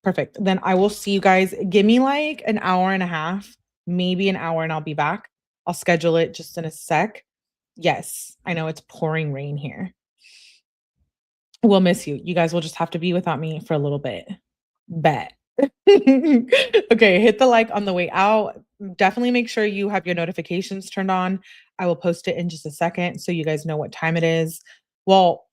Perfect. Then I will see you guys. Give me like an hour and a half, maybe an hour, and I'll be back. I'll schedule it just in a sec. Yes, I know it's pouring rain here. We'll miss you. You guys will just have to be without me for a little bit. Bet. Okay, hit the like on the way out. Definitely make sure you have your notifications turned on. I will post it in just a second so you guys know what time it is. Well,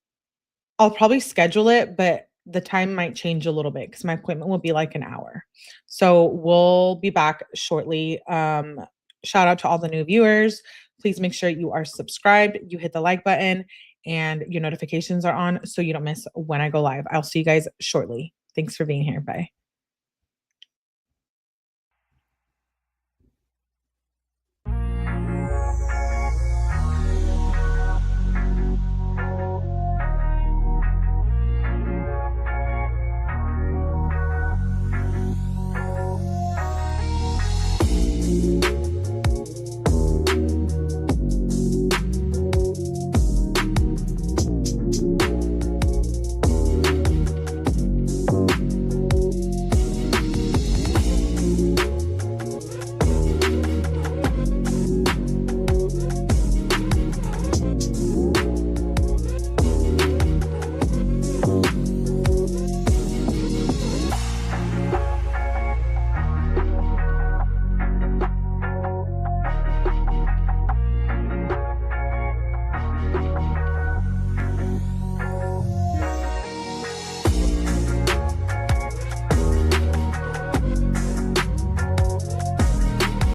I'll probably schedule it, but the time might change a little bit because my appointment will be like an hour. So we'll be back shortly. Shout out to all the new viewers. Please make sure you are subscribed, you hit the like button, and your notifications are on so you don't miss when I go live. I'll see you guys shortly. Thanks for being here. Bye.